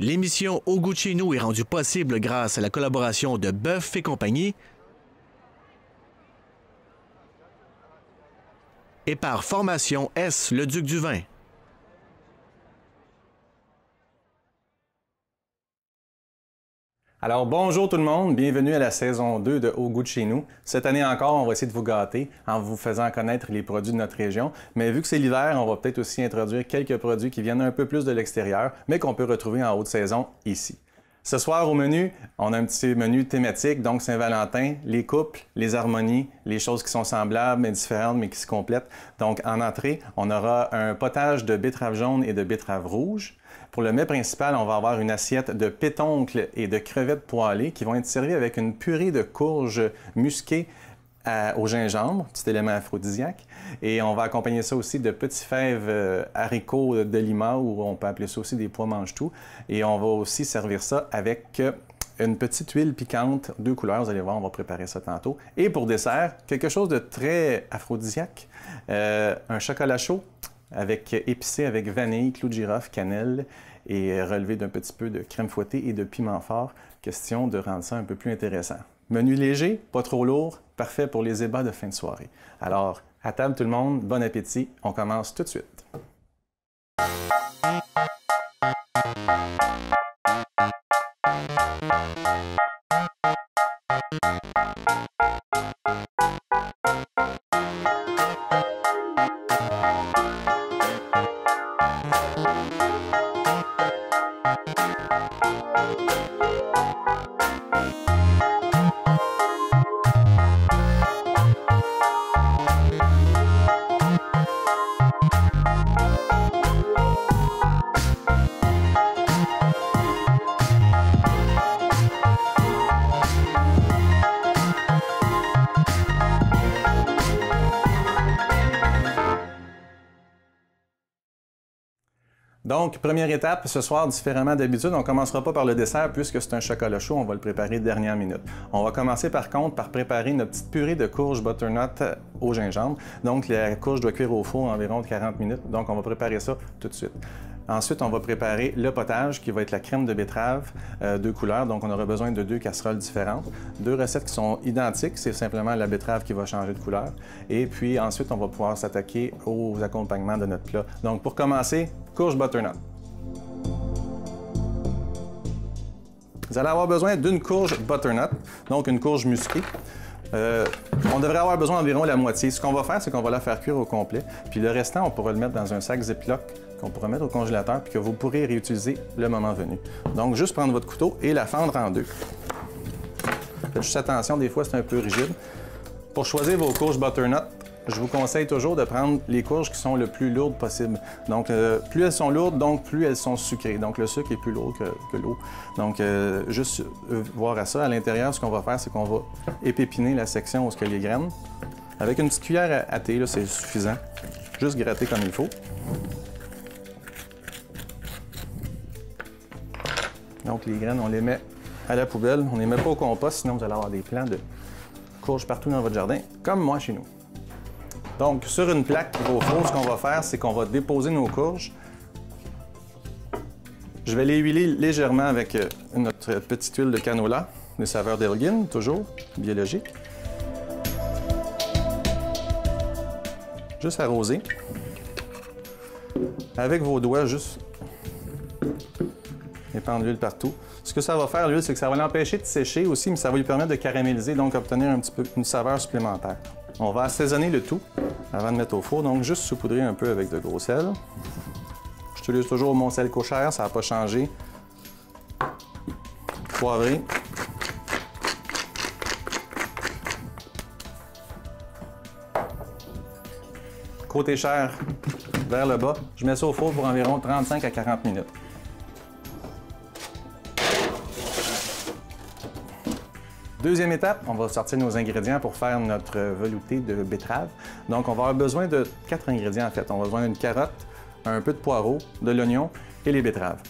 L'émission Au goût de chez nous est rendue possible grâce à la collaboration de Bœuf et compagnie et par Formation S, le Duc du Vin. Alors bonjour tout le monde, bienvenue à la saison 2 de Au goût de chez nous. Cette année encore, on va essayer de vous gâter en vous faisant connaître les produits de notre région. Mais vu que c'est l'hiver, on va peut-être aussi introduire quelques produits qui viennent un peu plus de l'extérieur, mais qu'on peut retrouver en haute saison ici. Ce soir au menu, on a un petit menu thématique, donc Saint-Valentin, les couples, les harmonies, les choses qui sont semblables mais différentes mais qui se complètent. Donc en entrée, on aura un potage de betterave jaune et de betterave rouge. Pour le mets principal, on va avoir une assiette de pétoncles et de crevettes poêlées qui vont être servies avec une purée de courges musquées au gingembre, petit élément aphrodisiaque. Et on va accompagner ça aussi de petits fèves haricots de Lima, ou on peut appeler ça aussi des pois mange-tout. Et on va aussi servir ça avec une petite huile piquante, 2 couleurs, vous allez voir, on va préparer ça tantôt. Et pour dessert, quelque chose de très aphrodisiaque, un chocolat chaud avec épicé avec vanille, clou de girofle, cannelle et relevé d'un petit peu de crème fouettée et de piment fort. Question de rendre ça un peu plus intéressant. Menu léger, pas trop lourd, parfait pour les ébats de fin de soirée. Alors, à table tout le monde, bon appétit, on commence tout de suite. Donc, première étape, ce soir, différemment d'habitude, on ne commencera pas par le dessert puisque c'est un chocolat chaud, on va le préparer dernière minute. On va commencer par contre par préparer notre petite purée de courge butternut au gingembre. Donc, la courge doit cuire au four environ 40 minutes, donc on va préparer ça tout de suite. Ensuite, on va préparer le potage qui va être la crème de betterave, 2 couleurs, donc on aura besoin de 2 casseroles différentes. 2 recettes qui sont identiques, c'est simplement la betterave qui va changer de couleur. Et puis ensuite, on va pouvoir s'attaquer aux accompagnements de notre plat. Donc pour commencer, courge butternut. Vous allez avoir besoin d'une courge butternut, donc une courge musquée. On devrait avoir besoin d'environ la moitié. Ce qu'on va faire, c'est qu'on va la faire cuire au complet. Puis le restant, on pourra le mettre dans un sac Ziploc qu'on pourra mettre au congélateur puis que vous pourrez réutiliser le moment venu. Donc, juste prendre votre couteau et la fendre en deux. Faites juste attention, des fois, c'est un peu rigide. Pour choisir vos courges butternut, je vous conseille toujours de prendre les courges qui sont le plus lourdes possible. Donc, plus elles sont lourdes, donc plus elles sont sucrées. Donc, le sucre est plus lourd que l'eau. Donc, juste voir à ça. À l'intérieur, ce qu'on va faire, c'est qu'on va épépiner la section où il y a les graines. Avec une petite cuillère à thé, c'est suffisant. Juste gratter comme il faut. Donc, les graines, on les met à la poubelle. On ne les met pas au compost, sinon vous allez avoir des plants de courges partout dans votre jardin, comme moi chez nous. Donc, sur une plaque au four, ce qu'on va faire, c'est qu'on va déposer nos courges. Je vais les huiler légèrement avec notre petite huile de canola, de saveur d'Elgin, toujours biologique. Juste arroser. Avec vos doigts, juste épandre l'huile partout. Ce que ça va faire, l'huile, c'est que ça va l'empêcher de sécher aussi, mais ça va lui permettre de caraméliser, donc obtenir un petit peu une saveur supplémentaire. On va assaisonner le tout avant de mettre au four, donc juste saupoudrer un peu avec de gros sel. J'utilise toujours mon sel cochère, ça n'a pas changé. Poivré. Côté chair vers le bas, je mets ça au four pour environ 35 à 40 minutes. Deuxième étape, on va sortir nos ingrédients pour faire notre velouté de betterave. Donc, on va avoir besoin de 4 ingrédients en fait. On va avoir besoin d'une carotte, un peu de poireau, de l'oignon et les betteraves.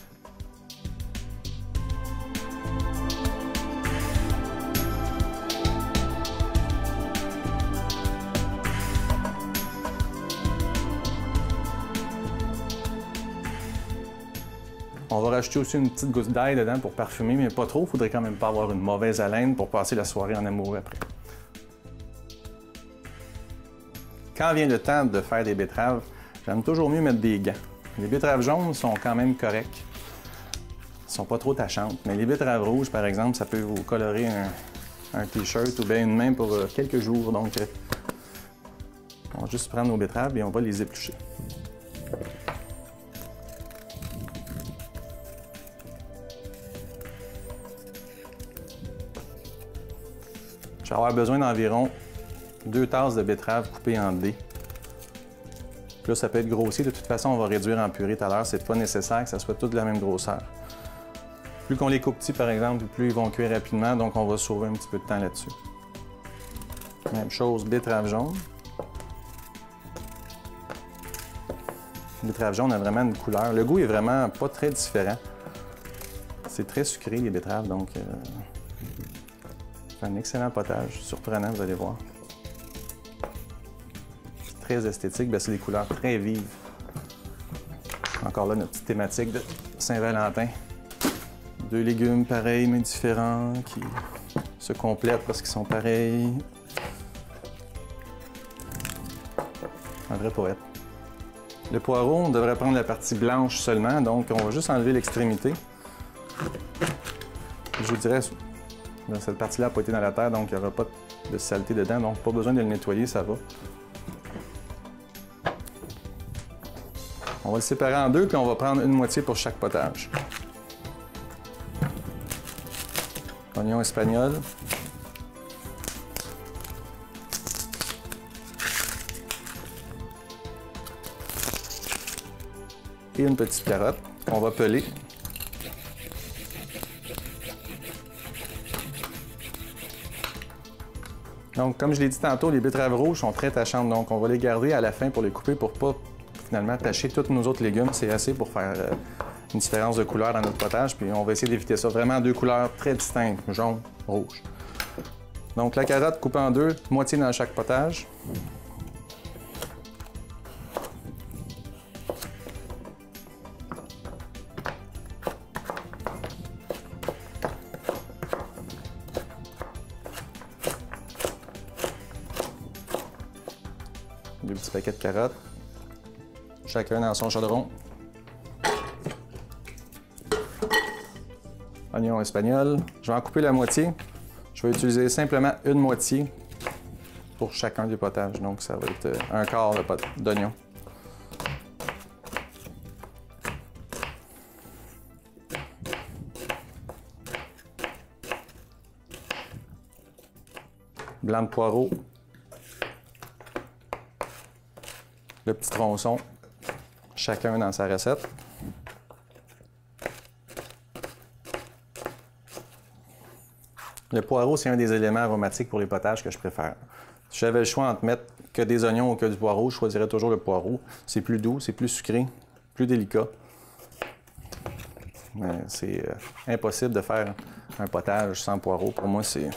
On va rajouter aussi une petite gousse d'ail dedans pour parfumer, mais pas trop. Il faudrait quand même pas avoir une mauvaise haleine pour passer la soirée en amoureux après. Quand vient le temps de faire des betteraves, j'aime toujours mieux mettre des gants. Les betteraves jaunes sont quand même correctes. Elles ne sont pas trop tachantes. Mais les betteraves rouges, par exemple, ça peut vous colorer un t-shirt ou bien une main pour quelques jours. Donc, on va juste prendre nos betteraves et on va les éplucher. Je vais avoir besoin d'environ 2 tasses de betteraves coupées en dés. Puis là, ça peut être grossi. De toute façon, on va réduire en purée tout à l'heure. C'est pas nécessaire que ça soit toutes de la même grosseur. Plus qu'on les coupe petits, par exemple, plus ils vont cuire rapidement. Donc, on va sauver un petit peu de temps là-dessus. Même chose, betterave jaune. La betterave jaune a vraiment une couleur. Le goût est vraiment pas très différent. C'est très sucré, les betteraves, donc c'est un excellent potage. Surprenant, vous allez voir. Très esthétique, c'est des couleurs très vives. Encore là, notre petite thématique de Saint-Valentin. 2 légumes pareils mais différents qui se complètent parce qu'ils sont pareils. Un vrai poète. Le poireau, on devrait prendre la partie blanche seulement, donc on va juste enlever l'extrémité. Je vous dirais, cette partie-là n'a pas été dans la terre, donc il n'y aura pas de saleté dedans, donc pas besoin de le nettoyer, ça va. On va le séparer en deux, puis on va prendre une moitié pour chaque potage. Oignon espagnol. Et une petite carotte qu'on va peler. Donc, comme je l'ai dit tantôt, les betteraves rouges sont très tachantes, donc on va les garder à la fin pour les couper pour pas finalement tacher tous nos autres légumes. C'est assez pour faire une différence de couleur dans notre potage, puis on va essayer d'éviter ça. Vraiment deux couleurs très distinctes, jaune, rouge. Donc la carotte coupée en deux, moitié dans chaque potage. Deux petits paquets de carottes, chacun dans son chaudron. Oignon espagnol. Je vais en couper la moitié. Je vais utiliser simplement une moitié pour chacun des potages. Donc, ça va être un quart d'oignon. Blanc de poireau. Le petit tronçon. Chacun dans sa recette. Le poireau, c'est un des éléments aromatiques pour les potages que je préfère. Si j'avais le choix entre mettre que des oignons ou que du poireau, je choisirais toujours le poireau. C'est plus doux, c'est plus sucré, plus délicat. C'est impossible de faire un potage sans poireau. Pour moi, c'est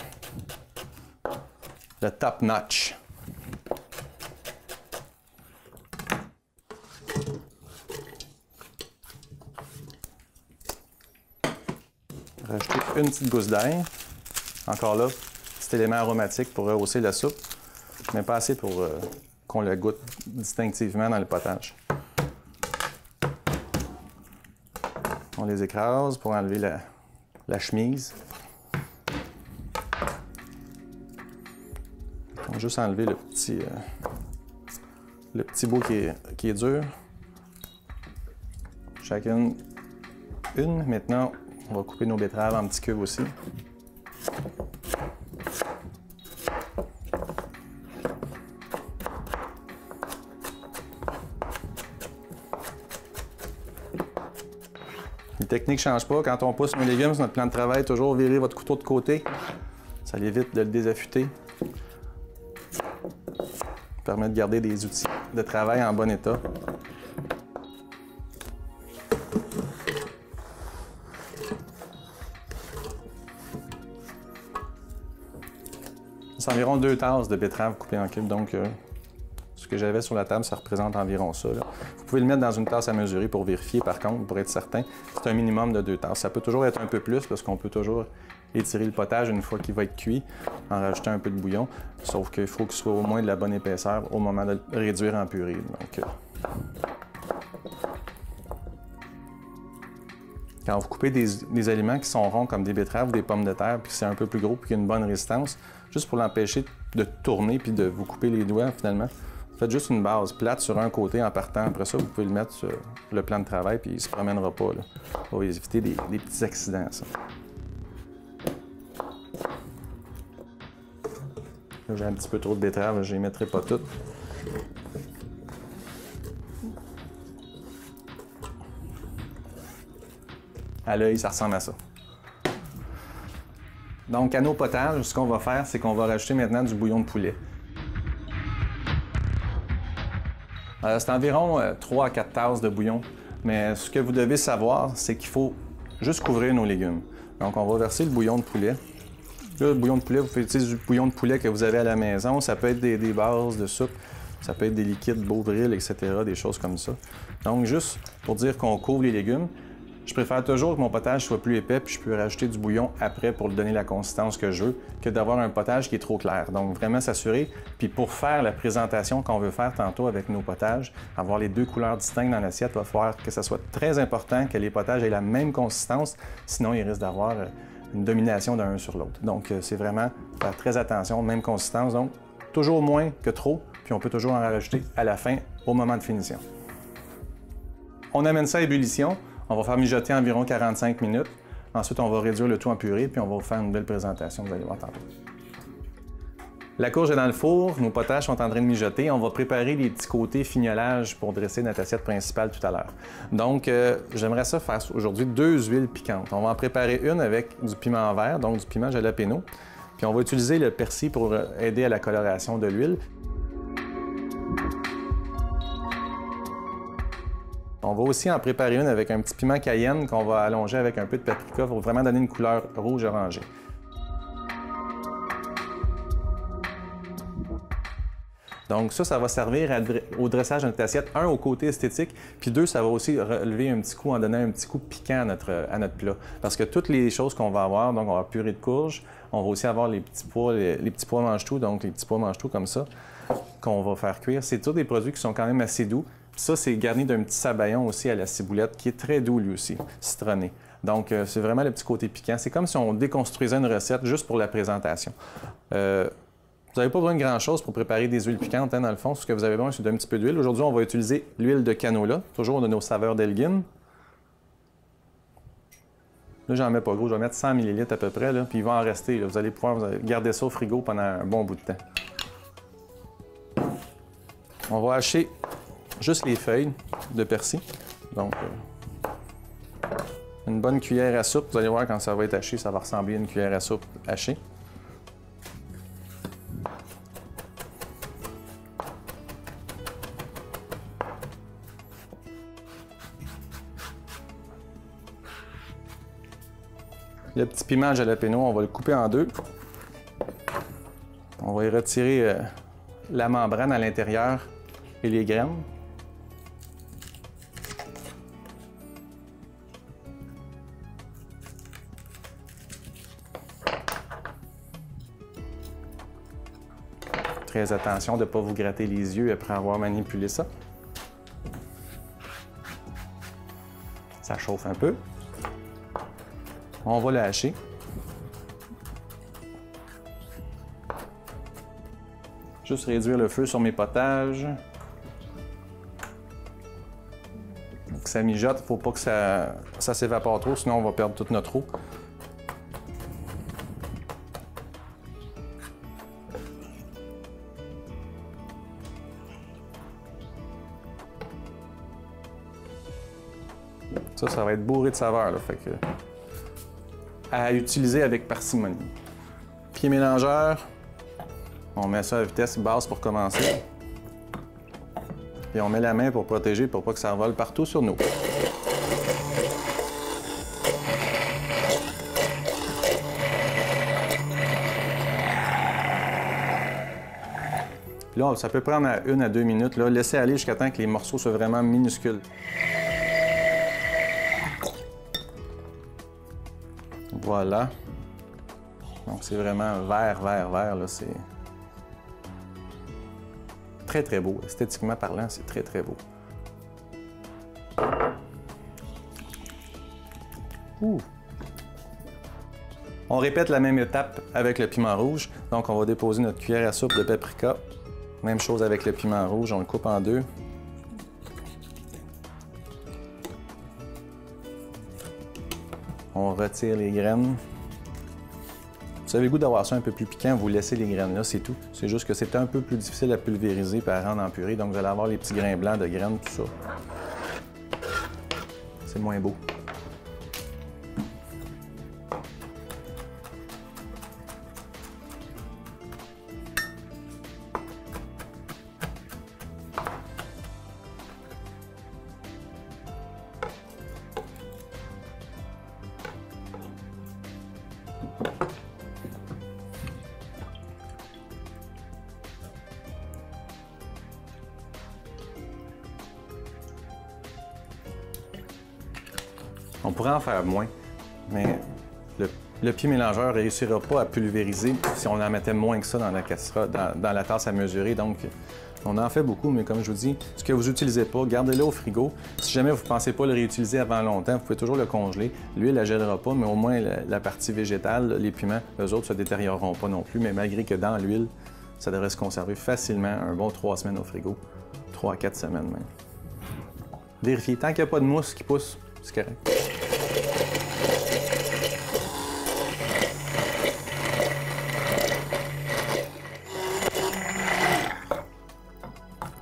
le top notch. Rajouter une petite gousse d'ail. Encore là, petit élément aromatique pour rehausser la soupe, mais pas assez pour qu'on le goûte distinctivement dans le potage. On les écrase pour enlever la chemise. On va juste enlever le petit bout qui est dur. Chacune une. Maintenant, on va couper nos betteraves en petits cubes aussi. Les techniques ne changent pas. Quand on pousse nos légumes sur notre plan de travail, toujours virer votre couteau de côté. Ça évite de le désaffûter. Ça permet de garder des outils de travail en bon état. C'est environ 2 tasses de betteraves coupées en cubes, donc ce que j'avais sur la table, ça représente environ ça, là. Vous pouvez le mettre dans une tasse à mesurer pour vérifier, par contre, pour être certain. C'est un minimum de 2 tasses. Ça peut toujours être un peu plus parce qu'on peut toujours étirer le potage une fois qu'il va être cuit en rajoutant un peu de bouillon. Sauf qu'il faut qu'il soit au moins de la bonne épaisseur au moment de le réduire en purée. Donc, quand vous coupez des aliments qui sont ronds comme des betteraves ou des pommes de terre, puis que c'est un peu plus gros, puis qu'il y a une bonne résistance, juste pour l'empêcher de tourner puis de vous couper les doigts finalement, faites juste une base plate sur un côté en partant. Après ça, vous pouvez le mettre sur le plan de travail puis il ne se promènera pas, là. On va éviter des petits accidents, ça. Là, j'ai un petit peu trop de betteraves, je ne les mettrai pas toutes. À l'œil, ça ressemble à ça. Donc, à nos potages, ce qu'on va faire, c'est qu'on va rajouter maintenant du bouillon de poulet. C'est environ 3 à 4 tasses de bouillon, mais ce que vous devez savoir, c'est qu'il faut juste couvrir nos légumes. Donc, on va verser le bouillon de poulet. Là, le bouillon de poulet, vous pouvez utiliser du bouillon de poulet que vous avez à la maison. Ça peut être des bases de soupe, ça peut être des liquides Beauvril, etc., des choses comme ça. Donc, juste pour dire qu'on couvre les légumes, je préfère toujours que mon potage soit plus épais, puis je peux rajouter du bouillon après pour lui donner la consistance que je veux, que d'avoir un potage qui est trop clair. Donc, vraiment s'assurer. Puis pour faire la présentation qu'on veut faire tantôt avec nos potages, avoir les 2 couleurs distinctes dans l'assiette, il va falloir que ça soit très important, que les potages aient la même consistance, sinon il risque d'avoir une domination d'un sur l'autre. Donc, c'est vraiment faire très attention, même consistance. Donc, toujours moins que trop, puis on peut toujours en rajouter à la fin, au moment de finition. On amène ça à ébullition. On va faire mijoter environ 45 minutes. Ensuite, on va réduire le tout en purée, puis on va vous faire une belle présentation, vous allez voir tantôt. La courge est dans le four, nos potages sont en train de mijoter. On va préparer les petits côtés fignolage pour dresser notre assiette principale tout à l'heure. Donc, j'aimerais ça faire aujourd'hui 2 huiles piquantes. On va en préparer une avec du piment vert, donc du piment jalapeno. Puis on va utiliser le persil pour aider à la coloration de l'huile. On va aussi en préparer une avec un petit piment cayenne qu'on va allonger avec un peu de paprika pour vraiment donner une couleur rouge-orangée. Donc ça va servir au dressage de notre assiette. 1, au côté esthétique, puis 2, ça va aussi relever un petit coup en donnant un petit coup piquant à notre plat. Parce que toutes les choses qu'on va avoir, donc on va avoir purée de courge, on va aussi avoir les petits pois mange-tout, donc les petits pois mange-tout comme ça, qu'on va faire cuire. C'est tous des produits qui sont quand même assez doux. Puis ça, c'est garni d'un petit sabayon aussi à la ciboulette, qui est très doux lui aussi, citronné. Donc, c'est vraiment le petit côté piquant. C'est comme si on déconstruisait une recette juste pour la présentation. Vous n'avez pas besoin de grand-chose pour préparer des huiles piquantes, hein, dans le fond. Ce que vous avez besoin, c'est d'un petit peu d'huile. Aujourd'hui, on va utiliser l'huile de canola, toujours de nos saveurs d'Elgin. Là, j'en mets pas gros, je vais mettre 100 ml à peu près, là, puis il va en rester. Là. Vous allez pouvoir garder ça au frigo pendant un bon bout de temps. On va hacher juste les feuilles de persil. Donc, une bonne cuillère à soupe. Vous allez voir quand ça va être haché, ça va ressembler à une cuillère à soupe hachée. Le petit piment jalapeno, on va le couper en 2. On va y retirer la membrane à l'intérieur et les graines. Très attention de ne pas vous gratter les yeux après avoir manipulé ça. Ça chauffe un peu. On va le hacher. Juste réduire le feu sur mes potages. Que ça mijote, il ne faut pas que ça s'évapore trop, sinon on va perdre toute notre eau. Ça va être bourré de saveurs, là, fait que à utiliser avec parcimonie. Pied mélangeur, on met ça à vitesse basse pour commencer. Et on met la main pour protéger, pour pas que ça vole partout sur nous. Puis là, ça peut prendre 1 à 2 minutes. Là. Laissez aller jusqu'à temps que les morceaux soient vraiment minuscules. Voilà. Donc, c'est vraiment vert, vert, vert. C'est très, très beau. Esthétiquement parlant, c'est très, très beau. Ouh. On répète la même étape avec le piment rouge. Donc, on va déposer notre cuillère à soupe de paprika. Même chose avec le piment rouge, on le coupe en deux. On retire les graines. Vous avez le goût d'avoir ça un peu plus piquant, vous laissez les graines là, c'est tout. C'est juste que c'est un peu plus difficile à pulvériser et à rendre en purée, donc vous allez avoir les petits grains blancs de graines, tout ça. C'est moins beau. On pourrait en faire moins, mais le pied mélangeur ne réussira pas à pulvériser si on en mettait moins que ça dans la casserole, dans la tasse à mesurer. Donc, on en fait beaucoup, mais comme je vous dis, ce que vous n'utilisez pas, gardez-le au frigo. Si jamais vous ne pensez pas le réutiliser avant longtemps, vous pouvez toujours le congeler. L'huile, elle ne gèlera pas, mais au moins la partie végétale, les piments, eux autres, ne se détérioreront pas non plus. Mais malgré que dans l'huile, ça devrait se conserver facilement un bon 3 semaines au frigo. 3 à 4 semaines même. Vérifiez. Tant qu'il n'y a pas de mousse qui pousse, c'est correct.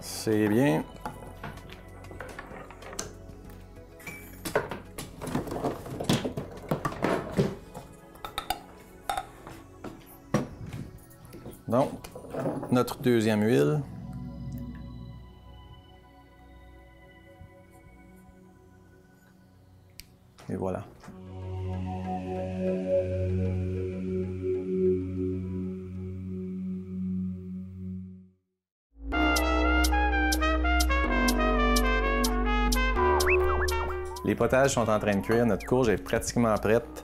C'est bien. Donc, notre deuxième huile. Et voilà. Les potages sont en train de cuire, notre courge est pratiquement prête.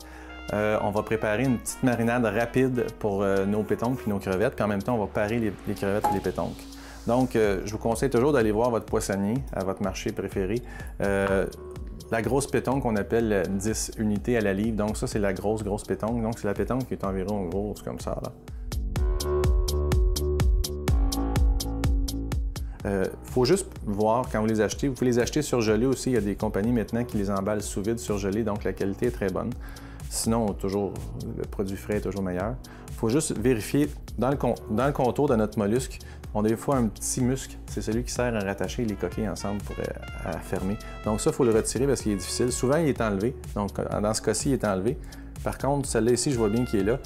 On va préparer une petite marinade rapide pour nos pétoncles puis nos crevettes, puis en même temps, on va parer les crevettes et les pétoncles. Donc, je vous conseille toujours d'aller voir votre poissonnier à votre marché préféré. La grosse pétonque qu'on appelle 10 unités à la livre, donc ça, c'est la grosse pétonque. Donc, c'est la pétonque qui est environ grosse comme ça, là. Faut juste voir quand vous les achetez. Vous pouvez les acheter surgelés aussi. Il y a des compagnies maintenant qui les emballent sous vide surgelés, donc la qualité est très bonne. Sinon, toujours, le produit frais est toujours meilleur. Il faut juste vérifier dans le contour de notre mollusque, on a des fois un petit muscle. C'est celui qui sert à rattacher les coquilles ensemble pour à fermer. Donc ça, il faut le retirer parce qu'il est difficile. Souvent, il est enlevé. Donc dans ce cas-ci, il est enlevé. Par contre, celle-là ici, je vois bien qu'il est là.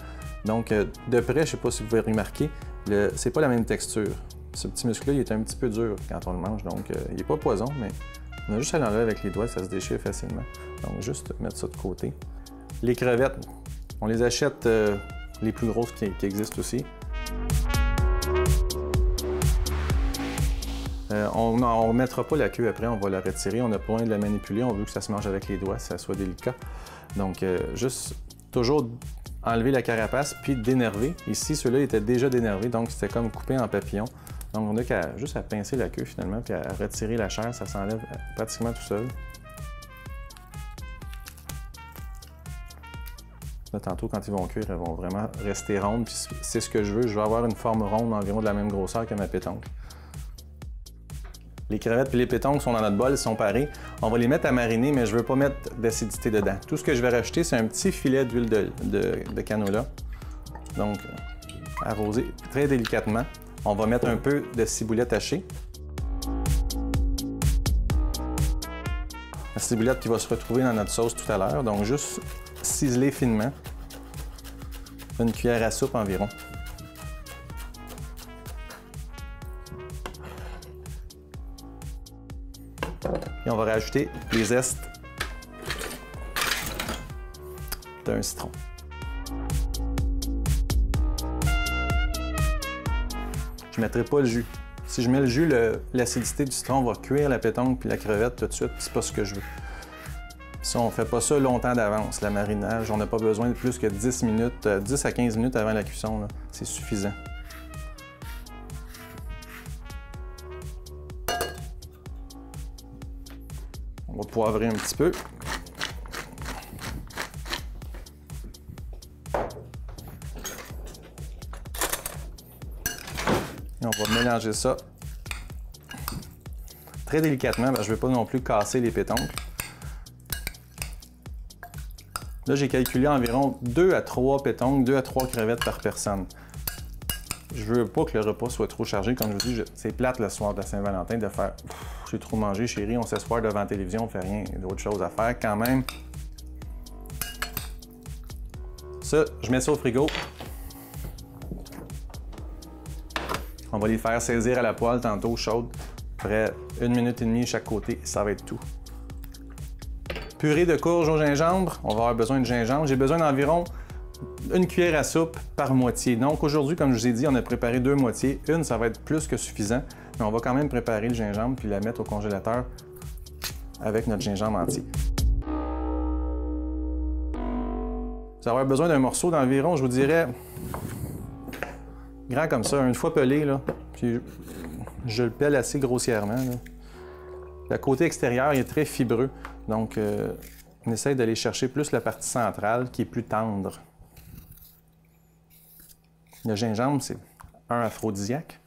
Donc de près, je ne sais pas si vous pouvez remarquer, c'est pas la même texture. Ce petit muscle-là, il est un petit peu dur quand on le mange, donc il n'est pas poison, mais on a juste à l'enlever avec les doigts, ça se déchire facilement. Donc juste mettre ça de côté. Les crevettes, on les achète les plus grosses qui existent aussi. On ne remettra pas la queue après, on va la retirer, on n'a pas besoin de la manipuler, on veut que ça se mange avec les doigts, que ça soit délicat. Donc juste toujours enlever la carapace puis dénerver. Ici, celui-là était déjà dénervé, donc c'était comme coupé en papillon. Donc, on n'a juste à pincer la queue finalement, puis à retirer la chair, ça s'enlève pratiquement tout seul. Là, tantôt, quand ils vont cuire, elles vont vraiment rester rondes, puis c'est ce que je veux. Je veux avoir une forme ronde environ de la même grosseur que ma pétoncle. Les crevettes et les pétoncles sont dans notre bol, ils sont parés. On va les mettre à mariner, mais je ne veux pas mettre d'acidité dedans. Tout ce que je vais rajouter, c'est un petit filet d'huile de canola. Donc, arrosé très délicatement. On va mettre un peu de ciboulette hachée. La ciboulette qui va se retrouver dans notre sauce tout à l'heure. Donc, juste ciseler finement. Une cuillère à soupe environ. Et on va rajouter les zestes d'un citron. Je je ne mettrai pas le jus. Si je mets le jus, l'acidité du citron va cuire la pétanque puis la crevette tout de suite, puis c'est pas ce que je veux. Si on ne fait pas ça longtemps d'avance, la marinage, on n'a pas besoin de plus que 10 minutes, 10 à 15 minutes avant la cuisson, c'est suffisant. On va poivrer un petit peu. Et on va mélanger ça très délicatement, parce que je ne veux pas non plus casser les pétoncles. Là, j'ai calculé environ 2 à 3 pétoncles, 2 à 3 crevettes par personne. Je veux pas que le repas soit trop chargé. Comme je vous dis, c'est plate le soir de la Saint-Valentin de faire « j'ai trop mangé, chérie, on s'assoit devant la télévision, on fait rien, il y a d'autres choses à faire quand même. » Ça, je mets ça au frigo. On va les faire saisir à la poêle tantôt, chaude. Après 1 minute et demie chaque côté, ça va être tout. Purée de courge au gingembre, on va avoir besoin de gingembre. J'ai besoin d'environ 1 cuillère à soupe par moitié. Donc aujourd'hui, comme je vous ai dit, on a préparé 2 moitiés. Une, ça va être plus que suffisant, mais on va quand même préparer le gingembre puis la mettre au congélateur avec notre gingembre entier. Vous allez avoir besoin d'un morceau d'environ, je vous dirais, grand comme ça, une fois pelé, là, puis je le pèle assez grossièrement, là. Le côté extérieur il est très fibreux, donc on essaye d'aller chercher plus la partie centrale qui est plus tendre. Le gingembre, c'est un aphrodisiaque.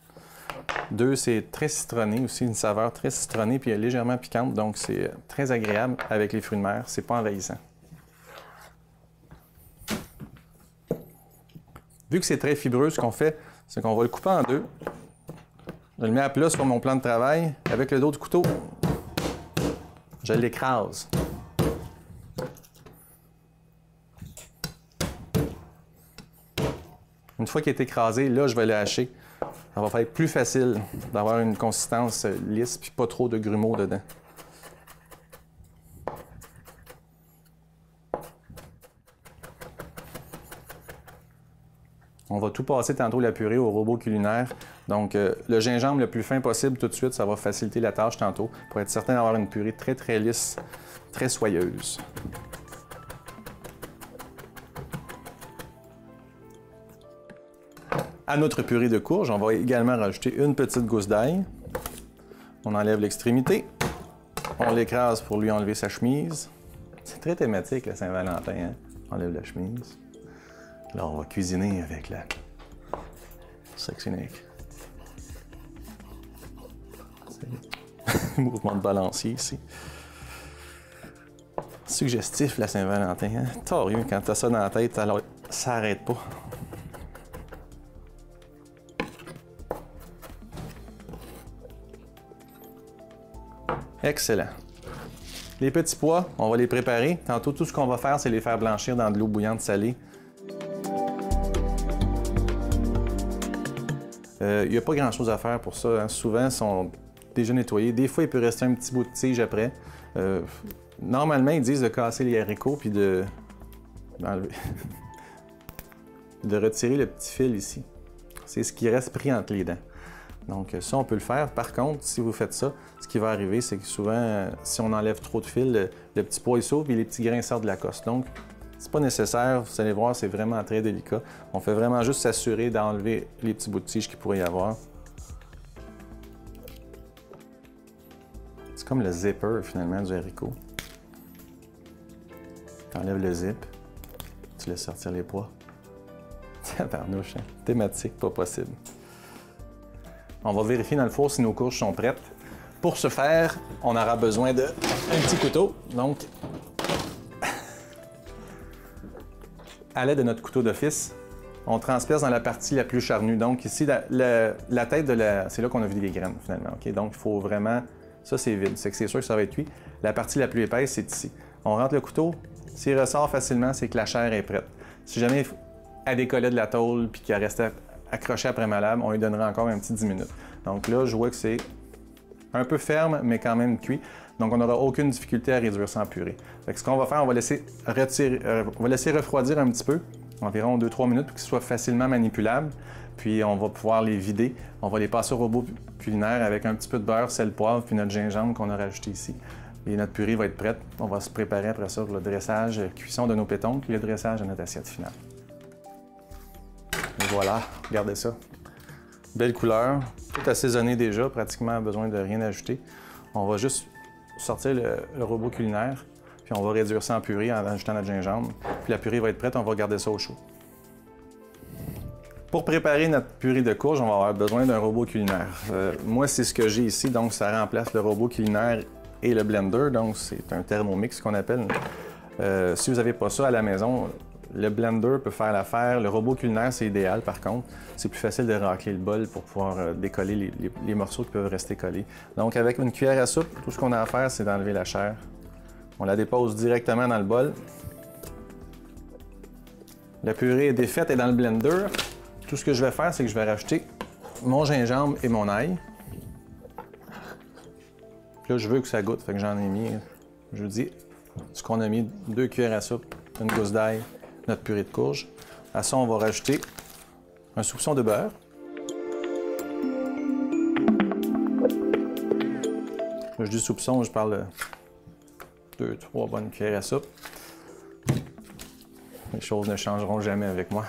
2, c'est très citronné aussi, une saveur très citronnée puis légèrement piquante, donc c'est très agréable avec les fruits de mer, c'est pas envahissant. Vu que c'est très fibreux, ce qu'on fait, c'est qu'on va le couper en 2. Je le mets à plat sur mon plan de travail. Avec le dos du couteau, je l'écrase. Une fois qu'il est écrasé, là, je vais le hacher. Ça va faire être plus facile d'avoir une consistance lisse puis pas trop de grumeaux dedans. On va tout passer tantôt la purée au robot culinaire. Donc, le gingembre le plus fin possible tout de suite, ça va faciliter la tâche tantôt pour être certain d'avoir une purée très, très lisse, très soyeuse. À notre purée de courge, on va également rajouter une petite gousse d'ail. On enlève l'extrémité. On l'écrase pour lui enlever sa chemise. C'est très thématique, la Saint-Valentin, hein? On enlève la chemise. Là, on va cuisiner avec la Sexy Nick. Mouvement de balancier ici. Suggestif, la Saint-Valentin. Hein? Torieux, quand t'as ça dans la tête, alors ça n'arrête pas. Excellent. Les petits pois, on va les préparer. Tantôt, tout ce qu'on va faire, c'est les faire blanchir dans de l'eau bouillante salée. Il n'y a pas grand-chose à faire pour ça. Hein. Souvent, ils sont déjà nettoyés. Des fois, il peut rester un petit bout de tige après. Normalement, ils disent de casser les haricots puis de retirer le petit fil ici. C'est ce qui reste pris entre les dents. Donc ça, on peut le faire. Par contre, si vous faites ça, ce qui va arriver, c'est que souvent, si on enlève trop de fil, le petit pois il s'ouvre et les petits grains sortent de la cosse. Donc, c'est pas nécessaire. Vous allez voir, c'est vraiment très délicat. On fait vraiment juste s'assurer d'enlever les petits bouts de tige qu'il pourrait y avoir. C'est comme le zipper, finalement, du haricot. Tu enlèves le zip, tu laisses sortir les pois. Tabarnouche, hein? Thématique, pas possible. On va vérifier dans le four si nos courges sont prêtes. Pour ce faire, on aura besoin d'un petit couteau. Donc, à l'aide de notre couteau d'office, on transperce dans la partie la plus charnue. Donc ici, la tête de la... C'est là qu'on a vu les graines, finalement. Okay? Donc, il faut vraiment... Ça, c'est vide. C'est sûr que ça va être cuit. La partie la plus épaisse, c'est ici. On rentre le couteau. S'il ressort facilement, c'est que la chair est prête. Si jamais elle décollait de la tôle puis qu'elle restait accrochée après ma lame, on lui donnerait encore un petit 10 minutes. Donc là, je vois que c'est un peu ferme, mais quand même cuit. Donc, on n'aura aucune difficulté à réduire ça en purée. Fait que ce qu'on va faire, on va laisser refroidir un petit peu, environ 2-3 minutes, pour qu'il soit facilement manipulable. puis on va pouvoir les vider. On va les passer au robot culinaire avec un petit peu de beurre, sel, poivre, puis notre gingembre qu'on a rajouté ici. Et notre purée va être prête. On va se préparer après ça pour le dressage, cuisson de nos pétons, puis le dressage de notre assiette finale. Et voilà, regardez ça. Belle couleur, tout assaisonné déjà, pratiquement besoin de rien ajouter. On va juste sortir le robot culinaire, puis on va réduire ça en purée en ajoutant notre gingembre. Puis la purée va être prête, on va garder ça au chaud. Pour préparer notre purée de courge, on va avoir besoin d'un robot culinaire. Moi, c'est ce que j'ai ici, donc ça remplace le robot culinaire et le blender, donc c'est un Thermomix qu'on appelle. Si vous n'avez pas ça à la maison, le blender peut faire l'affaire. Le robot culinaire, c'est idéal par contre. C'est plus facile de racler le bol pour pouvoir décoller les morceaux qui peuvent rester collés. Donc avec une cuillère à soupe, tout ce qu'on a à faire, c'est d'enlever la chair. On la dépose directement dans le bol. La purée est défaite et dans le blender. Tout ce que je vais faire, c'est que je vais rajouter mon gingembre et mon ail. Puis là, je veux que ça goûte, fait que j'en ai mis, je vous dis, ce qu'on a mis, 2 cuillères à soupe, une gousse d'ail, notre purée de courge. À ça, on va rajouter un soupçon de beurre. Je dis soupçon, je parle de 2-3 bonnes cuillères à soupe. Les choses ne changeront jamais avec moi.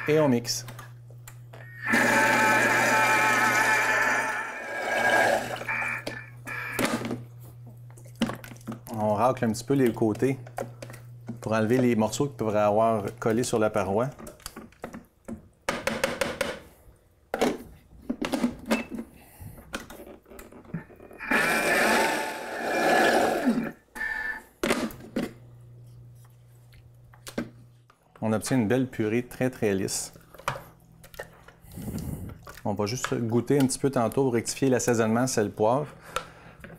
Et on mixe. On racle un petit peu les côtés pour enlever les morceaux qui pourraient avoir collé sur la paroi. On obtient une belle purée très lisse. On va juste goûter un petit peu tantôt pour rectifier l'assaisonnement sel poivre.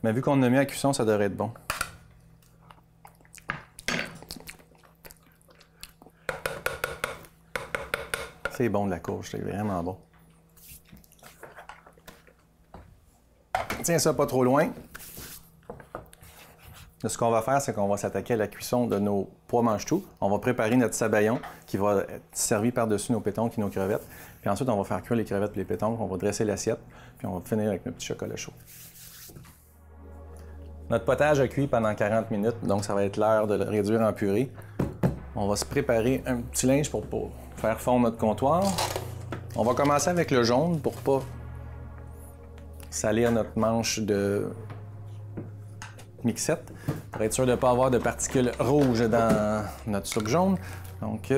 Mais vu qu'on a mis à cuisson, ça devrait être bon. C'est bon de la courge, c'est vraiment bon. Tiens ça pas trop loin. Ce qu'on va faire, c'est qu'on va s'attaquer à la cuisson de nos pois mange-tout. On va préparer notre sabayon qui va être servi par-dessus nos pétons et nos crevettes. Puis ensuite, on va faire cuire les crevettes et les pétons. On va dresser l'assiette. Puis on va finir avec notre petit chocolat chaud. Notre potage a cuit pendant 40 minutes, donc ça va être l'heure de le réduire en purée. On va se préparer un petit linge pour faire fondre notre comptoir. On va commencer avec le jaune pour pas salir notre manche de mixette, pour être sûr de ne pas avoir de particules rouges dans notre soupe jaune. Donc,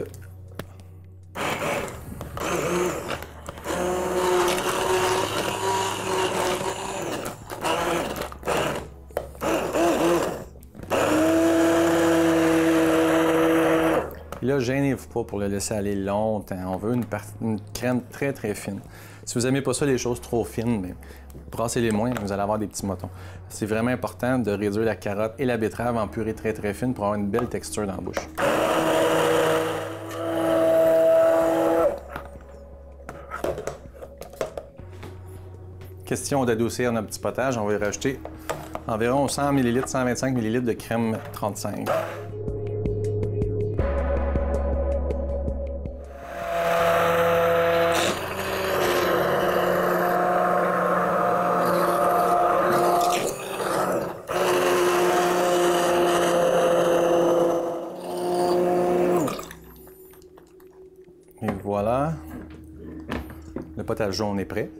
là, gênez-vous pas pour le laisser aller longtemps. On veut une crème très fine. Si vous n'aimez pas ça, les choses trop fines, mais brassez-les moins, vous allez avoir des petits motons. C'est vraiment important de réduire la carotte et la betterave en purée très fine pour avoir une belle texture dans la bouche. Question d'adoucir notre petit potage, on va y rajouter environ 100 ml, 125 ml de crème 35. Et voilà, le potage jaune est prêt.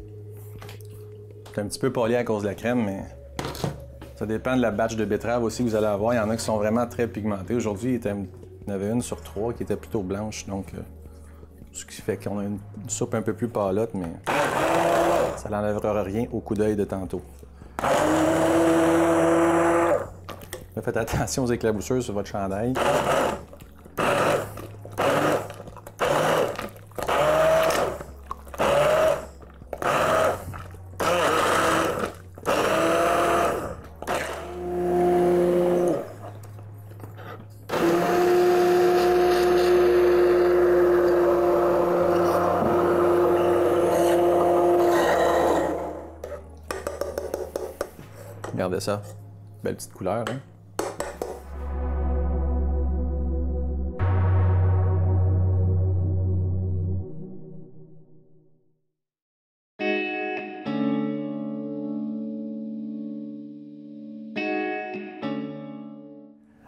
C'est un petit peu pâlé à cause de la crème, mais ça dépend de la batch de betterave aussi que vous allez avoir. Il y en a qui sont vraiment très pigmentés. Aujourd'hui, il y en avait une sur 3 qui était plutôt blanche, donc ce qui fait qu'on a une soupe un peu plus pâlotte, mais ça n'enlèvera rien au coup d'œil de tantôt. Faites attention aux éclaboussures sur votre chandail. Regardez ça. Belle petite couleur, hein?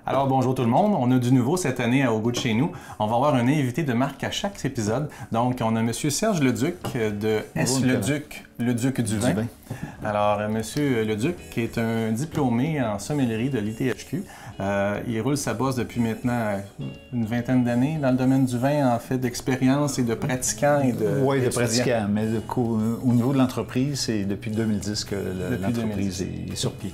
Alors bonjour tout le monde, on a du nouveau cette année à Au goût de chez nous. On va avoir un invité de marque à chaque épisode. Donc on a M. Serge Leduc de S. Le Duc du vin. Alors M. Leduc qui est un diplômé en sommellerie de l'ITHQ. Il roule sa bosse depuis maintenant une vingtaine d'années dans le domaine du vin, en fait, d'expérience et de pratiquants et de... Oui, de pratiquants, mais au niveau de l'entreprise, c'est depuis 2010 que l'entreprise est sur pied.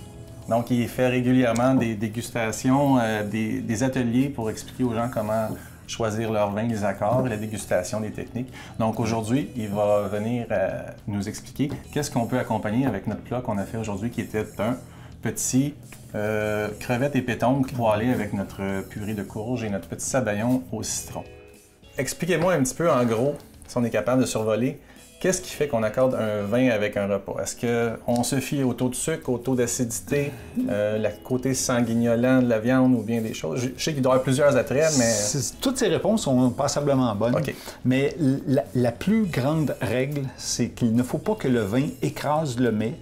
Donc, il fait régulièrement des dégustations, des ateliers pour expliquer aux gens comment choisir leur vin, les accords, la dégustation des techniques. Donc, aujourd'hui, il va venir nous expliquer qu'est-ce qu'on peut accompagner avec notre plat qu'on a fait aujourd'hui, qui était un petit crevettes et pétoncles pour aller avec notre purée de courge et notre petit sabayon au citron. Expliquez-moi un petit peu, en gros, si on est capable de survoler, qu'est-ce qui fait qu'on accorde un vin avec un repas? Est-ce qu'on se fie au taux de sucre, au taux d'acidité, le côté sanguignolant de la viande ou bien des choses? Je sais qu'il doit y avoir plusieurs attraits, mais... Toutes ces réponses sont passablement bonnes, okay. Mais la plus grande règle, c'est qu'il ne faut pas que le vin écrase le mets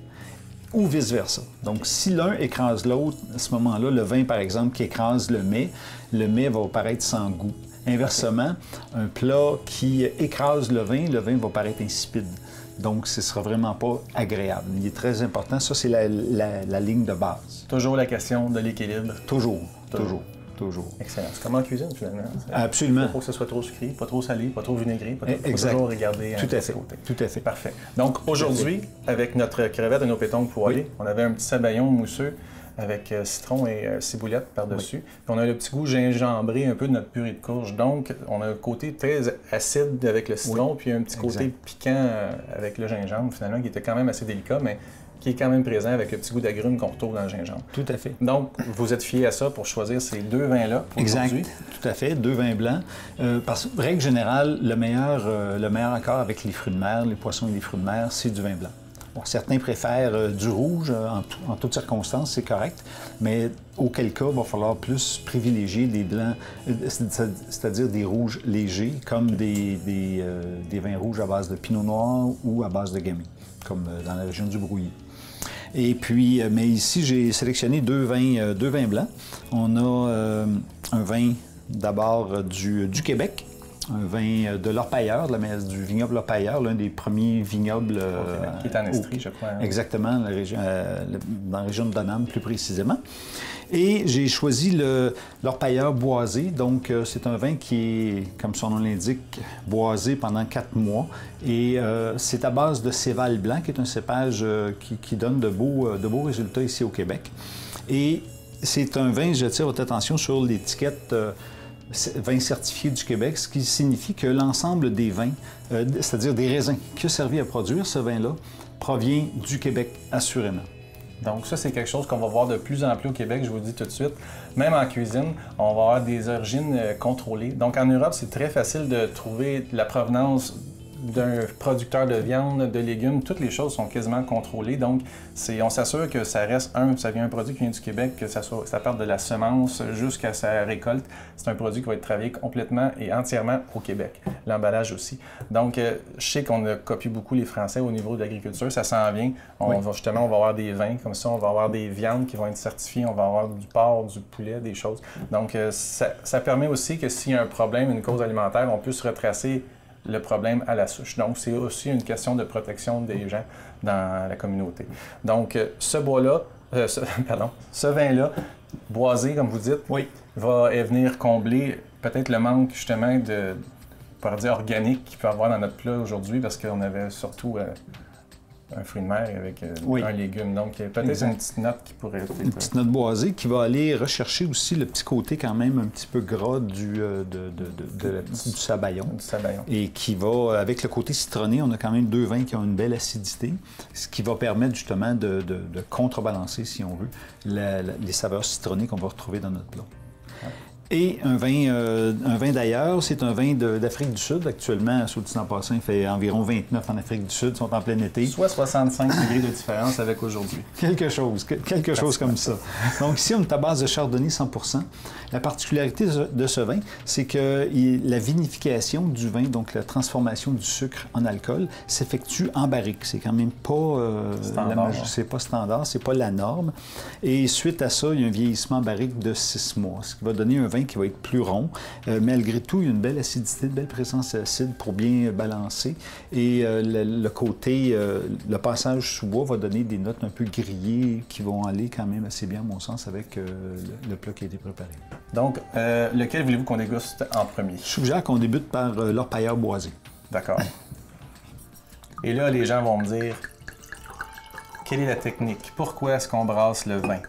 ou vice-versa. Donc, si l'un écrase l'autre, à ce moment-là, le vin, par exemple, qui écrase le mets va paraître sans goût. Inversement, un plat qui écrase le vin va paraître insipide. Donc, ce ne sera vraiment pas agréable. Il est très important. Ça, c'est la ligne de base. Toujours la question de l'équilibre. Toujours. Excellent. C'est comme en cuisine, finalement. Absolument. Il faut que ce soit trop sucré, pas trop salé, pas trop vinaigré. Il faut toujours regarder Tout à fait. côté. Tout à fait. Parfait. Donc, aujourd'hui, avec notre crevette et nos pétoncles poêlés, on avait un petit sabayon mousseux avec citron et ciboulette par-dessus. Puis on a le petit goût gingembré un peu de notre purée de courge. Donc, on a un côté très acide avec le citron, puis un petit côté piquant avec le gingembre, finalement, qui était quand même assez délicat, mais qui est quand même présent avec le petit goût d'agrumes qu'on retrouve dans le gingembre. Tout à fait. Donc, vous êtes fiés à ça pour choisir ces deux vins-là pour aujourd'hui? Exact, tout à fait, 2 vins blancs. Parce que, règle générale, le meilleur accord avec les fruits de mer, les poissons et les fruits de mer, c'est du vin blanc. Bon, certains préfèrent du rouge, en toutes circonstances, c'est correct, mais auquel cas, il va falloir plus privilégier des blancs, c'est-à-dire des rouges légers, comme des vins rouges à base de pinot noir ou à base de gamay, comme dans la région du Brouilly. Et puis, mais ici, j'ai sélectionné deux vins blancs. On a un vin d'abord du Québec, un vin de l'Orpailleur, du vignoble L'Orpailleur, l'un des premiers vignobles... qui est en Estrie, je crois. Hein? Exactement, dans la région de Donham, plus précisément. Et j'ai choisi l'Orpailleur boisé. Donc, c'est un vin qui est, comme son nom l'indique, boisé pendant 4 mois. Et c'est à base de céval blanc, qui est un cépage qui donne de beaux résultats ici au Québec. Et c'est un vin, j'attire votre attention sur l'étiquette vin certifié du Québec, ce qui signifie que l'ensemble des vins, c'est-à-dire des raisins qui ont servi à produire ce vin-là, provient du Québec, assurément. Donc ça, c'est quelque chose qu'on va voir de plus en plus au Québec, je vous le dis tout de suite. Même en cuisine, on va avoir des origines contrôlées. Donc en Europe, c'est très facile de trouver la provenance d'un producteur de viande, de légumes, toutes les choses sont quasiment contrôlées. Donc, on s'assure que ça reste ça vient un produit qui vient du Québec, que ça parte de la semence jusqu'à sa récolte. C'est un produit qui va être travaillé complètement et entièrement au Québec. L'emballage aussi. Donc, je sais qu'on a copié beaucoup les Français au niveau de l'agriculture, ça s'en vient. On va avoir des vins comme ça, on va avoir des viandes qui vont être certifiées, on va avoir du porc, du poulet, des choses. Donc, ça permet aussi que s'il y a un problème, une cause alimentaire, on puisse retracer le problème à la souche. Donc, c'est aussi une question de protection des gens dans la communauté. Donc, ce vin-là, boisé, comme vous dites, va venir combler peut-être le manque, justement, de, on pourrait dire, organique qu'il peut y avoir dans notre plat aujourd'hui, parce qu'on avait surtout un fruit de mer avec un légume. Donc, peut-être une petite note qui pourrait être... Une petite note boisée qui va aller rechercher aussi le petit côté quand même un petit peu gras du sabayon. Du sabayon. Et qui va, avec le côté citronné, on a quand même 2 vins qui ont une belle acidité, ce qui va permettre justement de contrebalancer, si on veut, les saveurs citronnées qu'on va retrouver dans notre plat. Et un vin d'ailleurs, c'est un vin d'Afrique du Sud. Actuellement, sur le dit en passant, il fait environ 29 en Afrique du Sud, ils sont en plein été. Soit 65 degrés de différence avec aujourd'hui. Quelque chose comme ça. Donc ici, on est à base de chardonnay 100%. La particularité de ce vin, c'est que la vinification du vin, donc la transformation du sucre en alcool, s'effectue en barrique. C'est quand même pas c'est pas standard, c'est pas la norme. Et suite à ça, il y a un vieillissement en barrique de 6 mois, ce qui va donner un vin qui va être plus rond. Malgré tout, il y a une belle acidité, une belle présence acide pour bien balancer. Et le côté, le passage sous bois va donner des notes un peu grillées qui vont aller quand même assez bien, à mon sens, avec le plat qui a été préparé. Donc, lequel voulez-vous qu'on déguste en premier? Je suggère qu'on débute par l'orpailleur boisé. D'accord. Et là, les gens vont me dire, quelle est la technique? Pourquoi est-ce qu'on brasse le vin?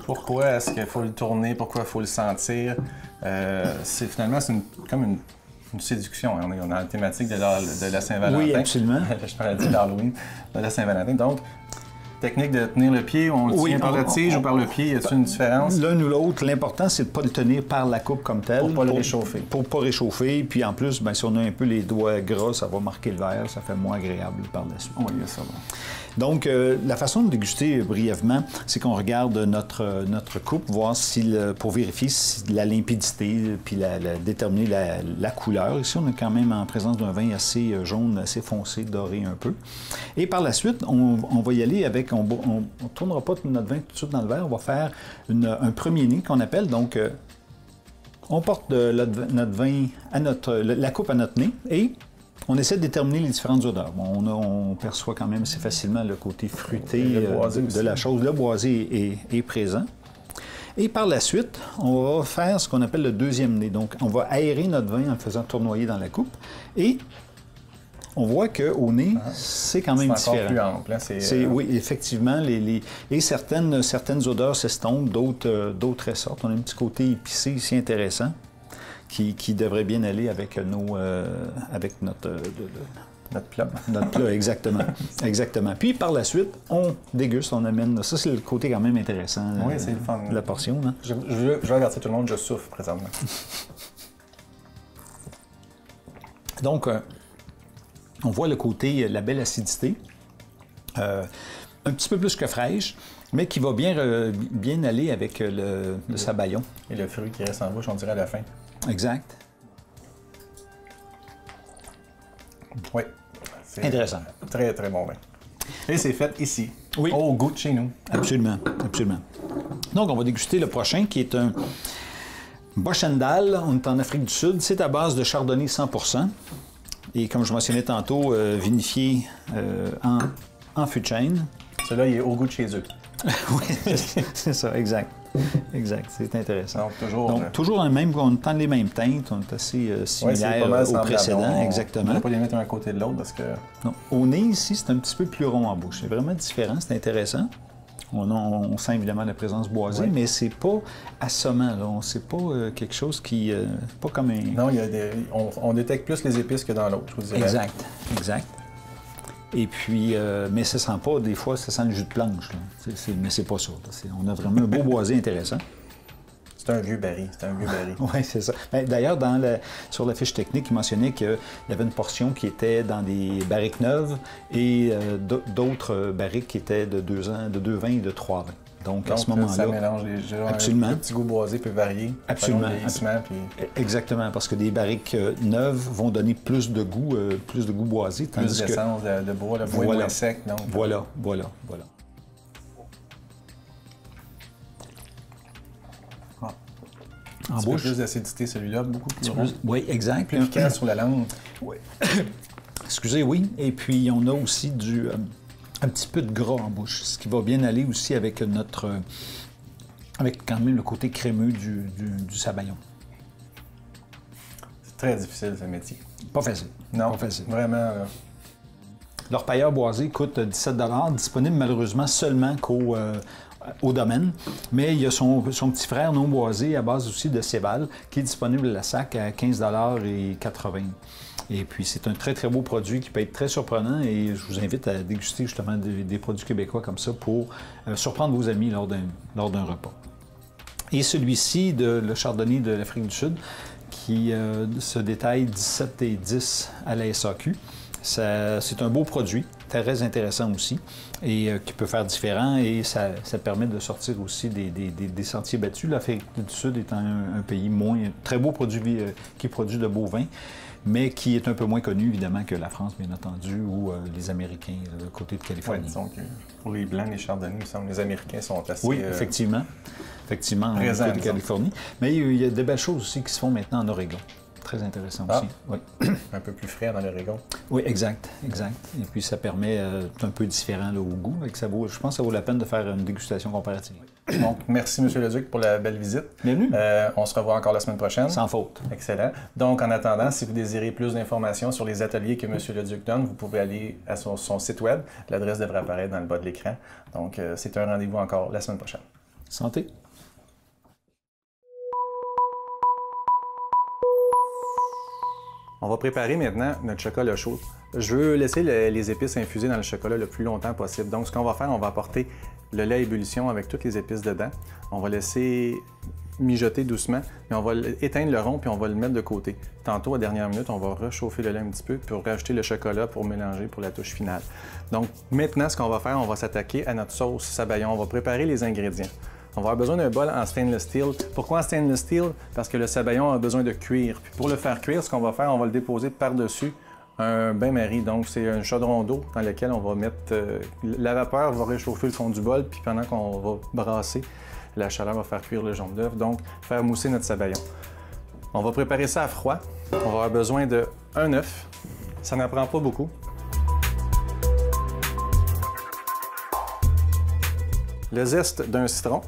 Pourquoi est-ce qu'il faut le tourner? Pourquoi il faut le sentir? Finalement, c'est comme une séduction. Hein? On est dans la thématique de la Saint-Valentin. Oui, absolument. Je parlais de l'Halloween, de la Saint-Valentin. Donc, technique de tenir le pied, on le tient par la tige ou par le pied, y a-t-il une différence? L'un ou l'autre, l'important, c'est de ne pas le tenir par la coupe comme telle. Pour ne pas le réchauffer. Pour ne pas réchauffer. Puis en plus, bien, si on a un peu les doigts gras, ça va marquer le verre, ça fait moins agréable par la suite. Oui, ça va. Donc, la façon de déguster brièvement, c'est qu'on regarde notre coupe, voir pour vérifier la limpidité, puis déterminer la couleur. Ici, on est quand même en présence d'un vin assez jaune, assez foncé, doré un peu. Et par la suite, on va y aller avec, on ne tournera pas notre vin tout de suite dans le verre, on va faire un premier nez qu'on appelle. Donc, on porte notre vin à la coupe à notre nez et on essaie de déterminer les différentes odeurs. Bon, on perçoit quand même assez facilement le côté fruité de la chose. Le boisé est présent. Et par la suite, on va faire ce qu'on appelle le deuxième nez. Donc, on va aérer notre vin en le faisant tournoyer dans la coupe. Et on voit qu'au nez, c'est quand même différent. C'est encore plus ample. Oui, effectivement. Et certaines odeurs s'estompent, d'autres ressortent. On a un petit côté épicé ici intéressant qui devrait bien aller avec avec notre plat. Notre plat, exactement. Exactement. Puis par la suite, on déguste, on amène. Ça, c'est le côté quand même intéressant c'est le fun. De la portion. Hein? Je vais avertir tout le monde, je souffre présentement. Donc, on voit le côté, la belle acidité, un petit peu plus que fraîche, mais qui va bien aller avec le sabayon. Et le fruit qui reste en bouche, on dirait à la fin. Exact. Oui. Intéressant. Très, très bon vin. Et c'est fait ici, oui. Au goût de chez nous. Absolument, absolument. Donc, on va déguster le prochain, qui est un Boschendal. On est en Afrique du Sud. C'est à base de chardonnay 100%. Et comme je mentionnais tantôt, vinifié en fût de chêne. Celui-là, il est au goût de chez eux. Oui, c'est ça, exact. Exact, c'est intéressant. Donc, toujours on tend les mêmes teintes, on est assez similaires au précédent, exactement. On ne va pas les mettre un à côté de l'autre parce que... Non. Au nez, ici, c'est un petit peu plus rond en bouche. C'est vraiment différent, c'est intéressant. On sent évidemment la présence boisée, mais c'est pas assommant. C'est pas quelque chose qui... pas comme un... Non, on détecte plus les épices que dans l'autre, je vous dirais. Exact, exact. Et puis, mais ça sent pas, des fois, ça sent le jus de planche. Mais c'est pas ça. On a vraiment un beau boisé intéressant. C'est un vieux baril, Oui, c'est ça. D'ailleurs, sur la fiche technique, il mentionnait qu'il y avait une portion qui était dans des barriques neuves et d'autres barriques qui étaient de 2 vins et de 3 vins. Donc, à ce moment-là... ça mélange les genres. Absolument. Le petit goût boisé peut varier. Absolument. Puis... Exactement, parce que des barriques neuves vont donner plus de goût boisé. Plus d'essence de bois, le bois est moins sec. Donc... Voilà. En bouche. Plus d'acidité, celui-là, beaucoup plus rond. Oui, exact. Plus piquant sur la langue. Oui. Excusez, oui. Et puis, on a aussi un petit peu de gras en bouche, ce qui va bien aller aussi avec avec quand même le côté crémeux du sabayon. C'est très difficile, ce métier. Pas facile. Non, pas facile. Vraiment. L'orpailleur boisé coûte 17 $, disponible malheureusement seulement au domaine, mais il y a son petit frère non boisé à base aussi de Céval qui est disponible à la SAC à 15,80 $. Et puis, c'est un très, très beau produit qui peut être très surprenant et je vous invite à déguster justement des produits québécois comme ça pour surprendre vos amis lors d'un repas. Et celui-ci, le chardonnay de l'Afrique du Sud, qui se détaille 17 et 10 à la SAQ. C'est un beau produit, très intéressant aussi, et qui peut faire différent, et ça permet de sortir aussi des sentiers battus. L'Afrique du Sud étant un pays très beau produit, qui produit de beaux vins, mais qui est un peu moins connu, évidemment, que la France, bien entendu, ou les Américains, du côté de Californie. Ouais, disons que pour les Blancs, les Chardonnays, il me semble, les Américains sont assez... Oui, effectivement. Effectivement, du côté de Californie. Mais il y a de belles choses aussi qui se font maintenant en Oregon. Très intéressant aussi. Oui. Un peu plus frais dans l'Oregon. Oui, exact. Et puis ça permet un peu différent là, au goût. Je pense que ça vaut la peine de faire une dégustation comparative. Donc, merci M. Leduc pour la belle visite. Bienvenue. On se revoit encore la semaine prochaine. Sans faute. Excellent. Donc, en attendant, si vous désirez plus d'informations sur les ateliers que M. Leduc donne, vous pouvez aller à son site web. L'adresse devrait apparaître dans le bas de l'écran. Donc, c'est un rendez-vous encore la semaine prochaine. Santé. On va préparer maintenant notre chocolat chaud. Je veux laisser les épices infuser dans le chocolat le plus longtemps possible. Donc, ce qu'on va faire, on va apporter le lait à ébullition avec toutes les épices dedans. On va laisser mijoter doucement, puis on va éteindre le rond, puis on va le mettre de côté. Tantôt, à dernière minute, on va réchauffer le lait un petit peu, puis rajouter le chocolat pour mélanger pour la touche finale. Donc, maintenant, ce qu'on va faire, on va s'attaquer à notre sauce sabayon. On va préparer les ingrédients. On va avoir besoin d'un bol en stainless steel. Pourquoi en stainless steel? Parce que le sabayon a besoin de cuire. Puis pour le faire cuire, ce qu'on va faire, on va le déposer par-dessus un bain-marie. Donc, c'est un chaudron d'eau dans lequel on va mettre... la vapeur va réchauffer le fond du bol, puis pendant qu'on va brasser, la chaleur va faire cuire le jaune d'œuf, donc faire mousser notre sabayon. On va préparer ça à froid. On va avoir besoin d'un œuf. Ça n'en prend pas beaucoup. Le zeste d'un citron.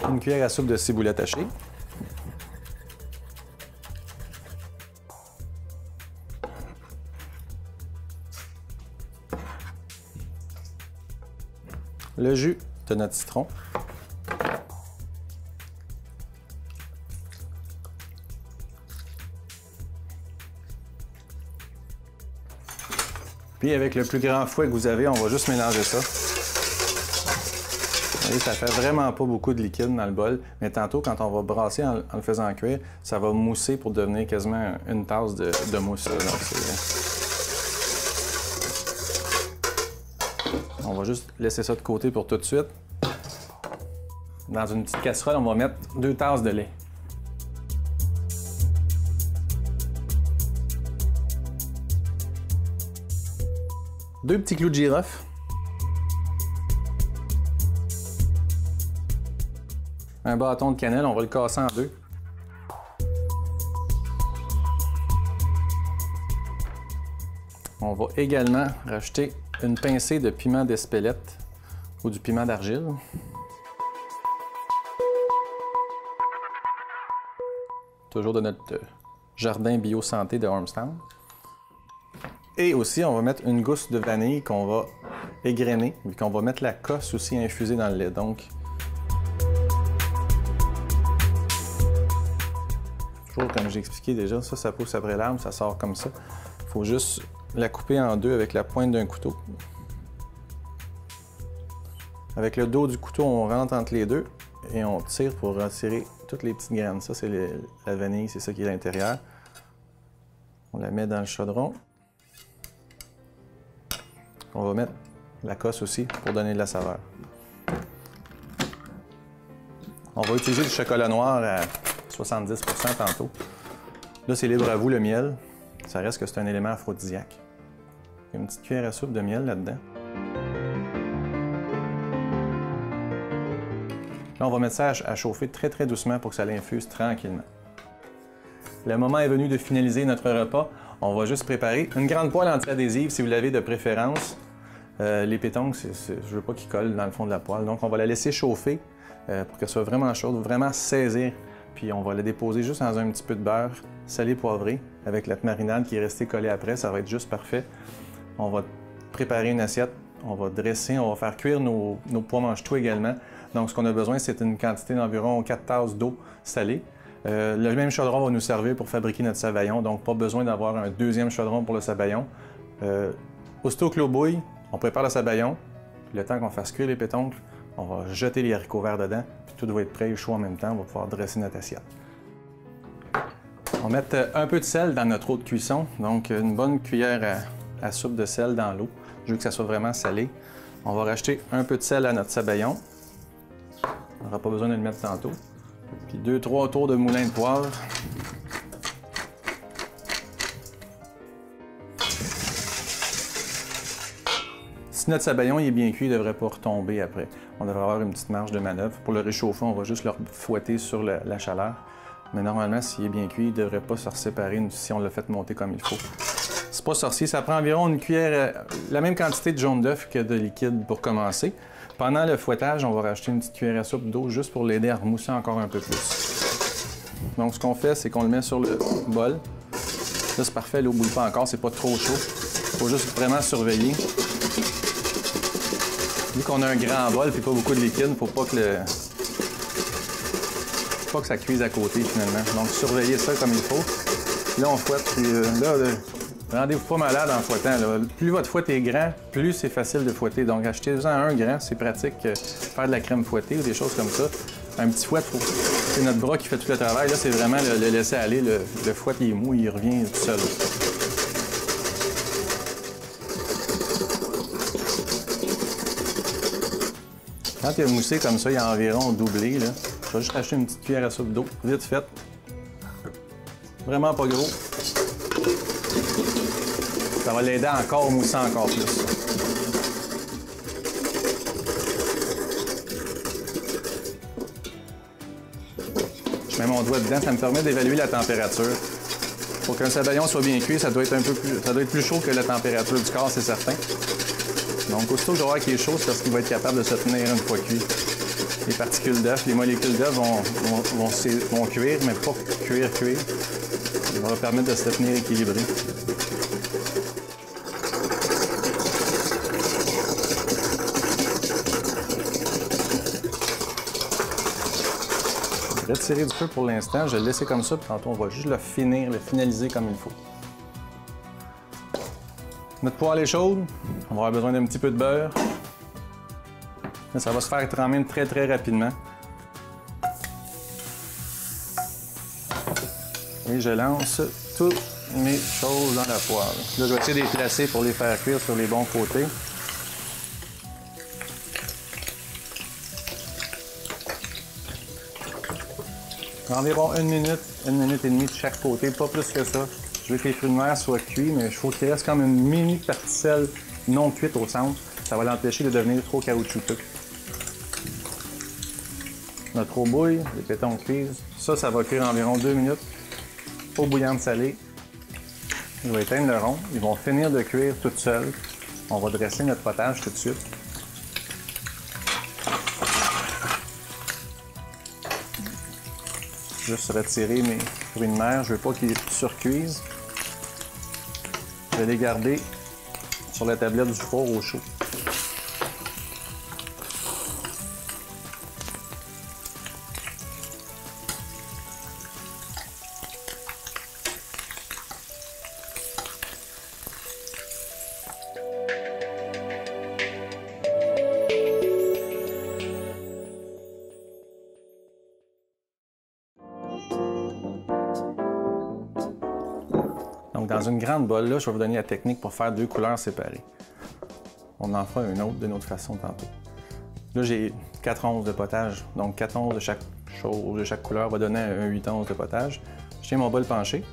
Une cuillère à soupe de ciboulette hachée. Le jus de notre citron. Puis avec le plus grand fouet que vous avez, on va juste mélanger ça. Vous voyez, ça fait vraiment pas beaucoup de liquide dans le bol, mais tantôt, quand on va brasser en le faisant cuire, ça va mousser pour devenir quasiment une tasse de mousse. On va juste laisser ça de côté pour tout de suite. Dans une petite casserole, on va mettre 2 tasses de lait. Deux petits clous de girofle. Un bâton de cannelle, on va le casser en deux. On va également rajouter une pincée de piment d'Espelette ou du piment d'argile. Toujours de notre jardin bio-santé de Ormstown. Et aussi, on va mettre une gousse de vanille qu'on va égrener, puis qu'on va mettre la cosse aussi infusée dans le lait. Donc, toujours comme j'ai expliqué déjà, ça pousse après l'arbre, ça sort comme ça. Il faut juste la couper en deux avec la pointe d'un couteau. Avec le dos du couteau, on rentre entre les deux et on tire pour retirer toutes les petites graines. Ça, c'est la vanille, c'est ça qui est à l'intérieur. On la met dans le chaudron. On va mettre la cosse aussi pour donner de la saveur. On va utiliser du chocolat noir à 70 % tantôt. Là, c'est libre à vous, le miel. Ça reste que c'est un élément aphrodisiaque. Il y a une petite cuillère à soupe de miel là-dedans. Là, on va mettre ça à chauffer très, très doucement pour que ça l'infuse tranquillement. Le moment est venu de finaliser notre repas. On va juste préparer une grande poêle anti-adhésive, si vous l'avez de préférence. Les pétanques, je ne veux pas qu'ils collent dans le fond de la poêle. Donc, on va la laisser chauffer pour qu'elle soit vraiment chaude, vraiment saisir. Puis, on va la déposer juste dans un petit peu de beurre salé poivré avec la marinade qui est restée collée après. Ça va être juste parfait. On va préparer une assiette. On va dresser, on va faire cuire nos pois mange-tout également. Donc, ce qu'on a besoin, c'est une quantité d'environ 4 tasses d'eau salée. Le même chaudron va nous servir pour fabriquer notre sabayon, donc pas besoin d'avoir un deuxième chaudron pour le sabayon. Aussitôt que l'eau bouille, on prépare le sabayon. Le temps qu'on fasse cuire les pétoncles, on va jeter les haricots verts dedans, puis tout va être prêt et chaud en même temps. On va pouvoir dresser notre assiette. On va mettre un peu de sel dans notre eau de cuisson, donc une bonne cuillère à soupe de sel dans l'eau. Je veux que ça soit vraiment salé. On va rajouter un peu de sel à notre sabayon. On n'aura pas besoin de le mettre tantôt. Puis 2-3 tours de moulin de poivre. Si notre sabayon est bien cuit, il ne devrait pas retomber après. On devrait avoir une petite marge de manœuvre. Pour le réchauffer, on va juste le fouetter sur la chaleur. Mais normalement, s'il est bien cuit, il ne devrait pas se séparer si on l'a fait monter comme il faut. C'est pas sorcier, ça prend environ une cuillère, la même quantité de jaune d'œuf que de liquide pour commencer. Pendant le fouettage, on va rajouter une petite cuillère à soupe d'eau juste pour l'aider à remousser encore un peu plus. Donc ce qu'on fait, c'est qu'on le met sur le bol. Là, c'est parfait, l'eau ne bouille pas encore, c'est pas trop chaud. Il faut juste vraiment surveiller. Vu qu'on a un grand bol et pas beaucoup de liquide, il ne faut pas que ça cuise à côté finalement. Donc surveillez ça comme il faut. Là, on fouette, puis rendez-vous pas malade en fouettant. Là. Plus votre fouette est grand, plus c'est facile de fouetter. Donc achetez-en un grand, c'est pratique. Faire de la crème fouettée ou des choses comme ça. Un petit fouet, c'est notre bras qui fait tout le travail. Là, c'est vraiment le laisser aller. Le fouet, il est mou, il revient tout seul. Quand il est moussé comme ça, il a environ doublé. Là. Je vais juste racheter une petite cuillère à soupe d'eau, vite faite. Vraiment pas gros. Ça va l'aider à encore mousser encore plus. Je mets mon doigt dedans, ça me permet d'évaluer la température. Pour qu'un sabayon soit bien cuit, ça doit être plus chaud que la température du corps, c'est certain. Donc, aussitôt que je vais voir qu'il est chaud, c'est parce qu'il va être capable de se tenir une fois cuit. Les particules d'œuf, les molécules d'œuf vont cuire, mais pas cuire. Ça va permettre de se tenir équilibré. Je vais retirer du feu pour l'instant, je vais le laisser comme ça, puis tantôt on va juste le finaliser comme il faut. Notre poêle est chaude, on va avoir besoin d'un petit peu de beurre. Mais ça va se faire tremper très très rapidement. Et je lance toutes mes choses dans la poêle. Là, je vais essayer de les placer pour les faire cuire sur les bons côtés. Environ une minute et demie de chaque côté, pas plus que ça. Je veux que les fruits de mer soient cuits, mais il faut qu'il reste comme une mini particelle non cuite au centre. Ça va l'empêcher de devenir trop caoutchouteux. Notre eau bouille, les pétons cuisent. Ça va cuire environ 2 minutes. Eau bouillante salée. Je vais éteindre le rond. Ils vont finir de cuire toutes seules. On va dresser notre potage tout de suite. Juste retirer mes fruits de mer. Je ne veux pas qu'ils surcuisent. Je vais les garder sur la tablette du four au chaud. Donc, dans une grande bolle, là, je vais vous donner la technique pour faire 2 couleurs séparées. On en fera une autre d'une autre façon tantôt. Là, j'ai 4 onces de potage. Donc, 4 onces de chaque chose, de chaque couleur va donner un 8 onces de potage. Je tiens mon bol penché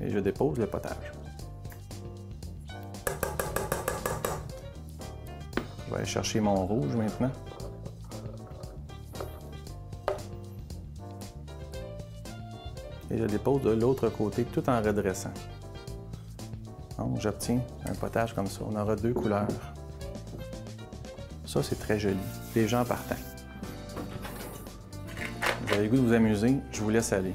et je dépose le potage. Je vais aller chercher mon rouge maintenant. Et je dépose de l'autre côté tout en redressant. Donc, j'obtiens un potage comme ça. On aura 2 couleurs. Ça, c'est très joli. Les gens partant. Vous avez le goût de vous amuser, je vous laisse aller.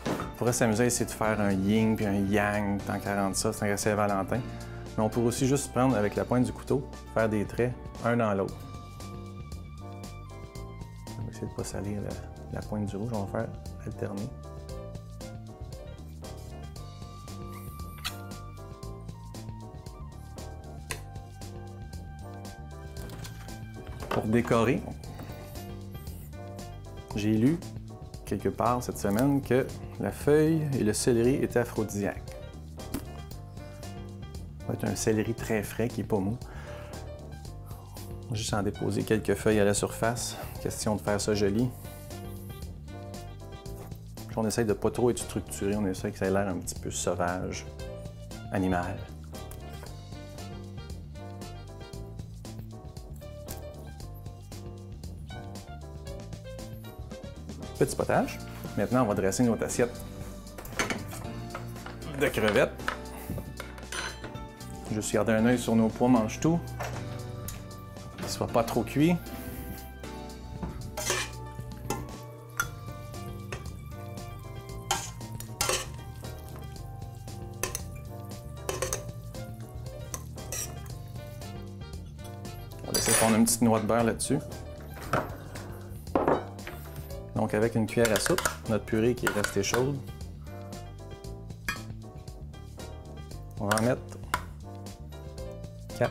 On pourrait s'amuser à essayer de faire un yin puis un yang, tant qu'à rendre ça, c'est un Saint-Valentin. Mais on pourrait aussi juste prendre avec la pointe du couteau, faire des traits, un dans l'autre. On va essayer de ne pas salir la pointe du rouge, on va faire alterner. Pour décorer, j'ai lu quelque part cette semaine que la feuille et le céleri étaient aphrodisiaques. Ça va être un céleri très frais qui n'est pas mou. Juste en déposer quelques feuilles à la surface. Question de faire ça joli. Puis on essaye de ne pas trop être structuré, on essaye que ça ait l'air un petit peu sauvage, animal. Petit potage. Maintenant, on va dresser notre assiette de crevettes. Juste garder un œil sur nos pois mange-tout. Qu'ils ne soient pas trop cuits. On va laisser fondre une petite noix de beurre là-dessus. Donc, avec une cuillère à soupe, notre purée qui est restée chaude, on va en mettre 4.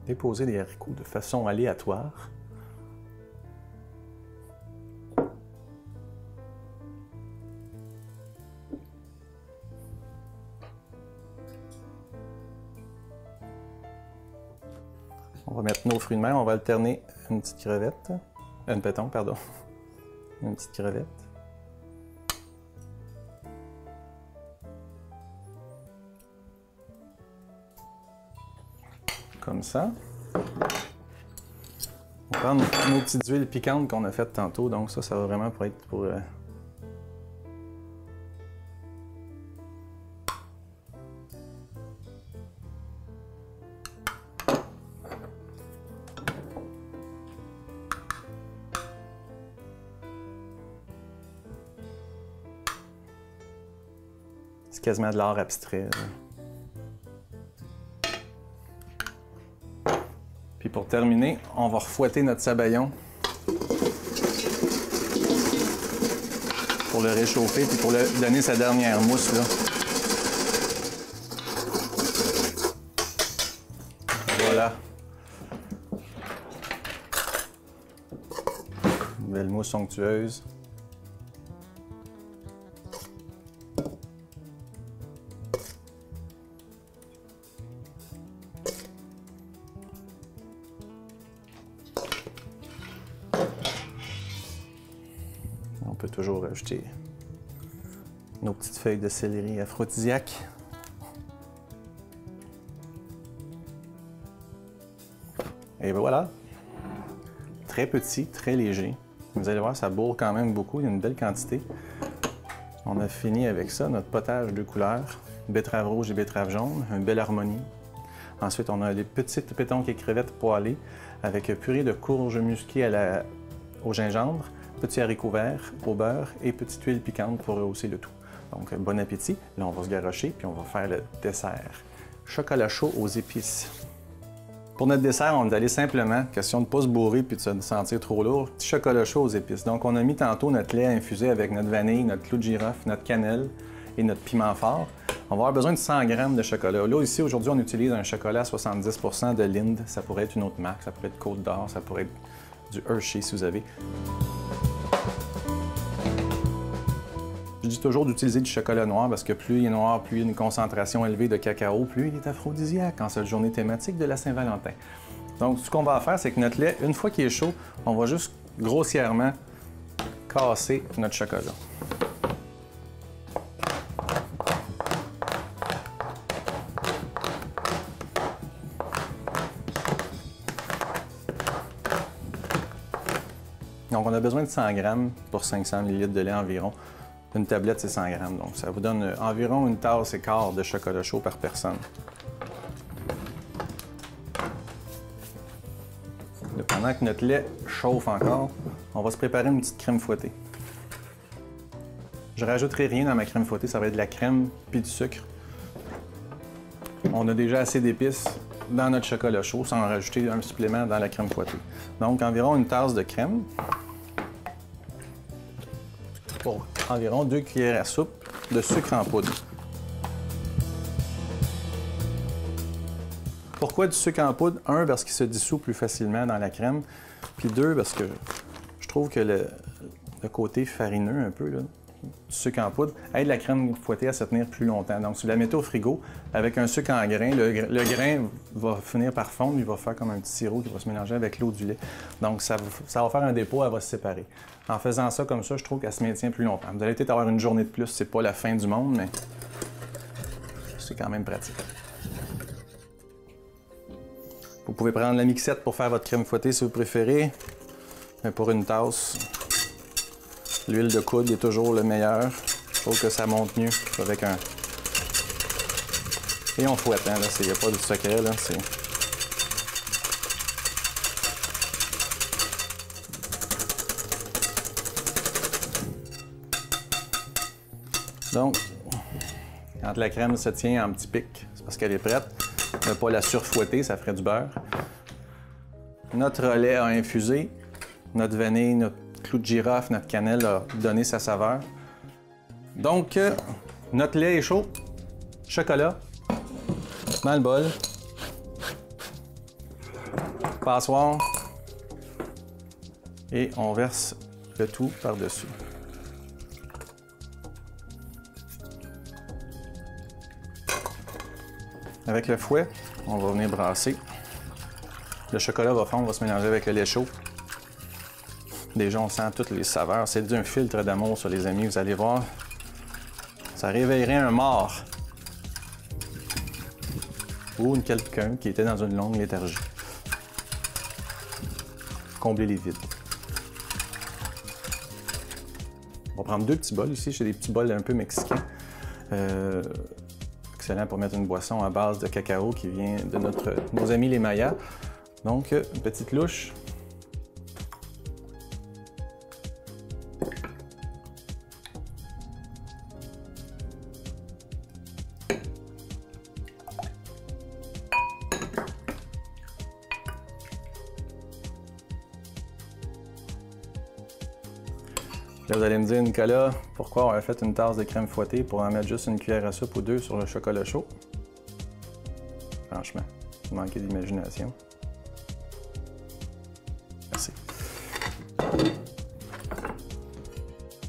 Déposer des haricots de façon aléatoire. On va mettre nos fruits de mer, on va alterner une petite crevette, une pétanque, pardon, une petite crevette. Comme ça. On va prendre nos petites huiles piquantes qu'on a faites tantôt, donc ça va vraiment pour être pour... C'est quasiment de l'art abstrait. Là. Puis pour terminer, on va refouetter notre sabayon pour le réchauffer puis pour lui donner sa dernière mousse. Là. Voilà. Une belle mousse somptueuse. On peut toujours ajouter nos petites feuilles de céleri aphrodisiaques. Et ben voilà, très petit, très léger. Vous allez voir, ça bourre quand même beaucoup, il y a une belle quantité. On a fini avec ça, notre potage de couleurs, betterave rouge et betterave jaune, une belle harmonie. Ensuite, on a des petites pétanques et crevettes poêlées avec purée de courge musquée au gingembre, petits haricots verts au beurre et petite huile piquante pour rehausser le tout. Donc, bon appétit. Là, on va se garrocher puis on va faire le dessert. Chocolat chaud aux épices. Pour notre dessert, on est allé simplement, question de ne pas se bourrer puis de se sentir trop lourd, petit chocolat chaud aux épices. Donc, on a mis tantôt notre lait infusé avec notre vanille, notre clou de girofle, notre cannelle et notre piment fort. On va avoir besoin de 100 g de chocolat. Là, ici, aujourd'hui, on utilise un chocolat à 70 % de Lindt. Ça pourrait être une autre marque, ça pourrait être Côte d'Or, ça pourrait être du Hershey si vous avez. Je dis toujours d'utiliser du chocolat noir parce que plus il est noir, plus il y a une concentration élevée de cacao, plus il est aphrodisiaque en cette journée thématique de la Saint-Valentin. Donc, ce qu'on va faire, c'est que notre lait, une fois qu'il est chaud, on va juste grossièrement casser notre chocolat. Donc, on a besoin de 100 g pour 500 ml de lait environ. Une tablette, c'est 100 g, donc ça vous donne environ une tasse et quart de chocolat chaud par personne. Pendant que notre lait chauffe encore, on va se préparer une petite crème fouettée. Je ne rajouterai rien dans ma crème fouettée, ça va être de la crème puis du sucre. On a déjà assez d'épices dans notre chocolat chaud sans en rajouter un supplément dans la crème fouettée. Donc environ une tasse de crème pour environ 2 cuillères à soupe de sucre en poudre. Pourquoi du sucre en poudre? 1, parce qu'il se dissout plus facilement dans la crème. Puis 2, parce que je trouve que le côté farineux un peu là, du sucre en poudre aide la crème fouettée à se tenir plus longtemps. Donc si vous la mettez au frigo avec un sucre en grain, le grain va finir par fondre, il va faire comme un petit sirop qui va se mélanger avec l'eau du lait. Donc ça va faire un dépôt, elle va se séparer. En faisant ça comme ça, je trouve qu'elle se maintient plus longtemps. Vous allez peut-être avoir une journée de plus, c'est pas la fin du monde, mais c'est quand même pratique. Vous pouvez prendre la mixette pour faire votre crème fouettée si vous préférez. Mais pour une tasse, l'huile de coude est toujours le meilleur. Je trouve que ça monte mieux avec un... Et on fouette, hein, là, il n'y a pas de secret, là, c'est... Donc, quand la crème se tient en petit pic, c'est parce qu'elle est prête. Ne pas la surfouetter, ça ferait du beurre. Notre lait a infusé, notre vanille, notre clou de girofle, notre cannelle a donné sa saveur. Donc, notre lait est chaud. Chocolat dans le bol. Passoire. Et on verse le tout par-dessus. Avec le fouet, on va venir brasser. Le chocolat va fondre, va se mélanger avec le lait chaud. Déjà, on sent toutes les saveurs. C'est un filtre d'amour, ça, les amis. Vous allez voir, ça réveillerait un mort. Ou quelqu'un qui était dans une longue léthargie. Combler les vides. On va prendre 2 petits bols ici. J'ai des petits bols un peu mexicains. Excellent pour mettre une boisson à base de cacao qui vient de nos amis les Mayas. Donc, une petite louche. Là, vous allez me dire, Nicolas, pourquoi on a fait une tasse de crème fouettée pour en mettre juste une cuillère à soupe ou 2 sur le chocolat chaud? Franchement, vous manquez d'imagination. Merci.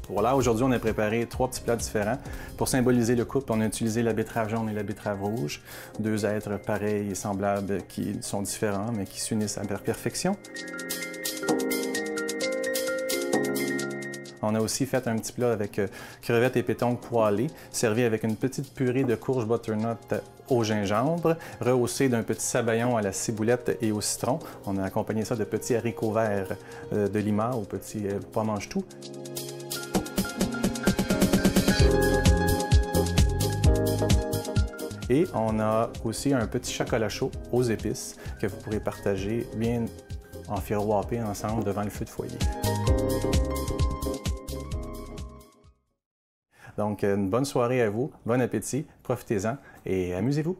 Voilà, aujourd'hui, on a préparé 3 petits plats différents. Pour symboliser le couple, on a utilisé la betterave jaune et la betterave rouge. 2 êtres pareils et semblables qui sont différents, mais qui s'unissent à perfection. On a aussi fait un petit plat avec crevettes et pétanque poêlées, servi avec une petite purée de courge butternut au gingembre, rehaussé d'un petit sabayon à la ciboulette et au citron. On a accompagné ça de petits haricots verts de Lima au petit pois mange-tout. Et on a aussi un petit chocolat chaud aux épices que vous pourrez partager bien enfiroapé ensemble devant le feu de foyer. Donc, une bonne soirée à vous, bon appétit, profitez-en et amusez-vous!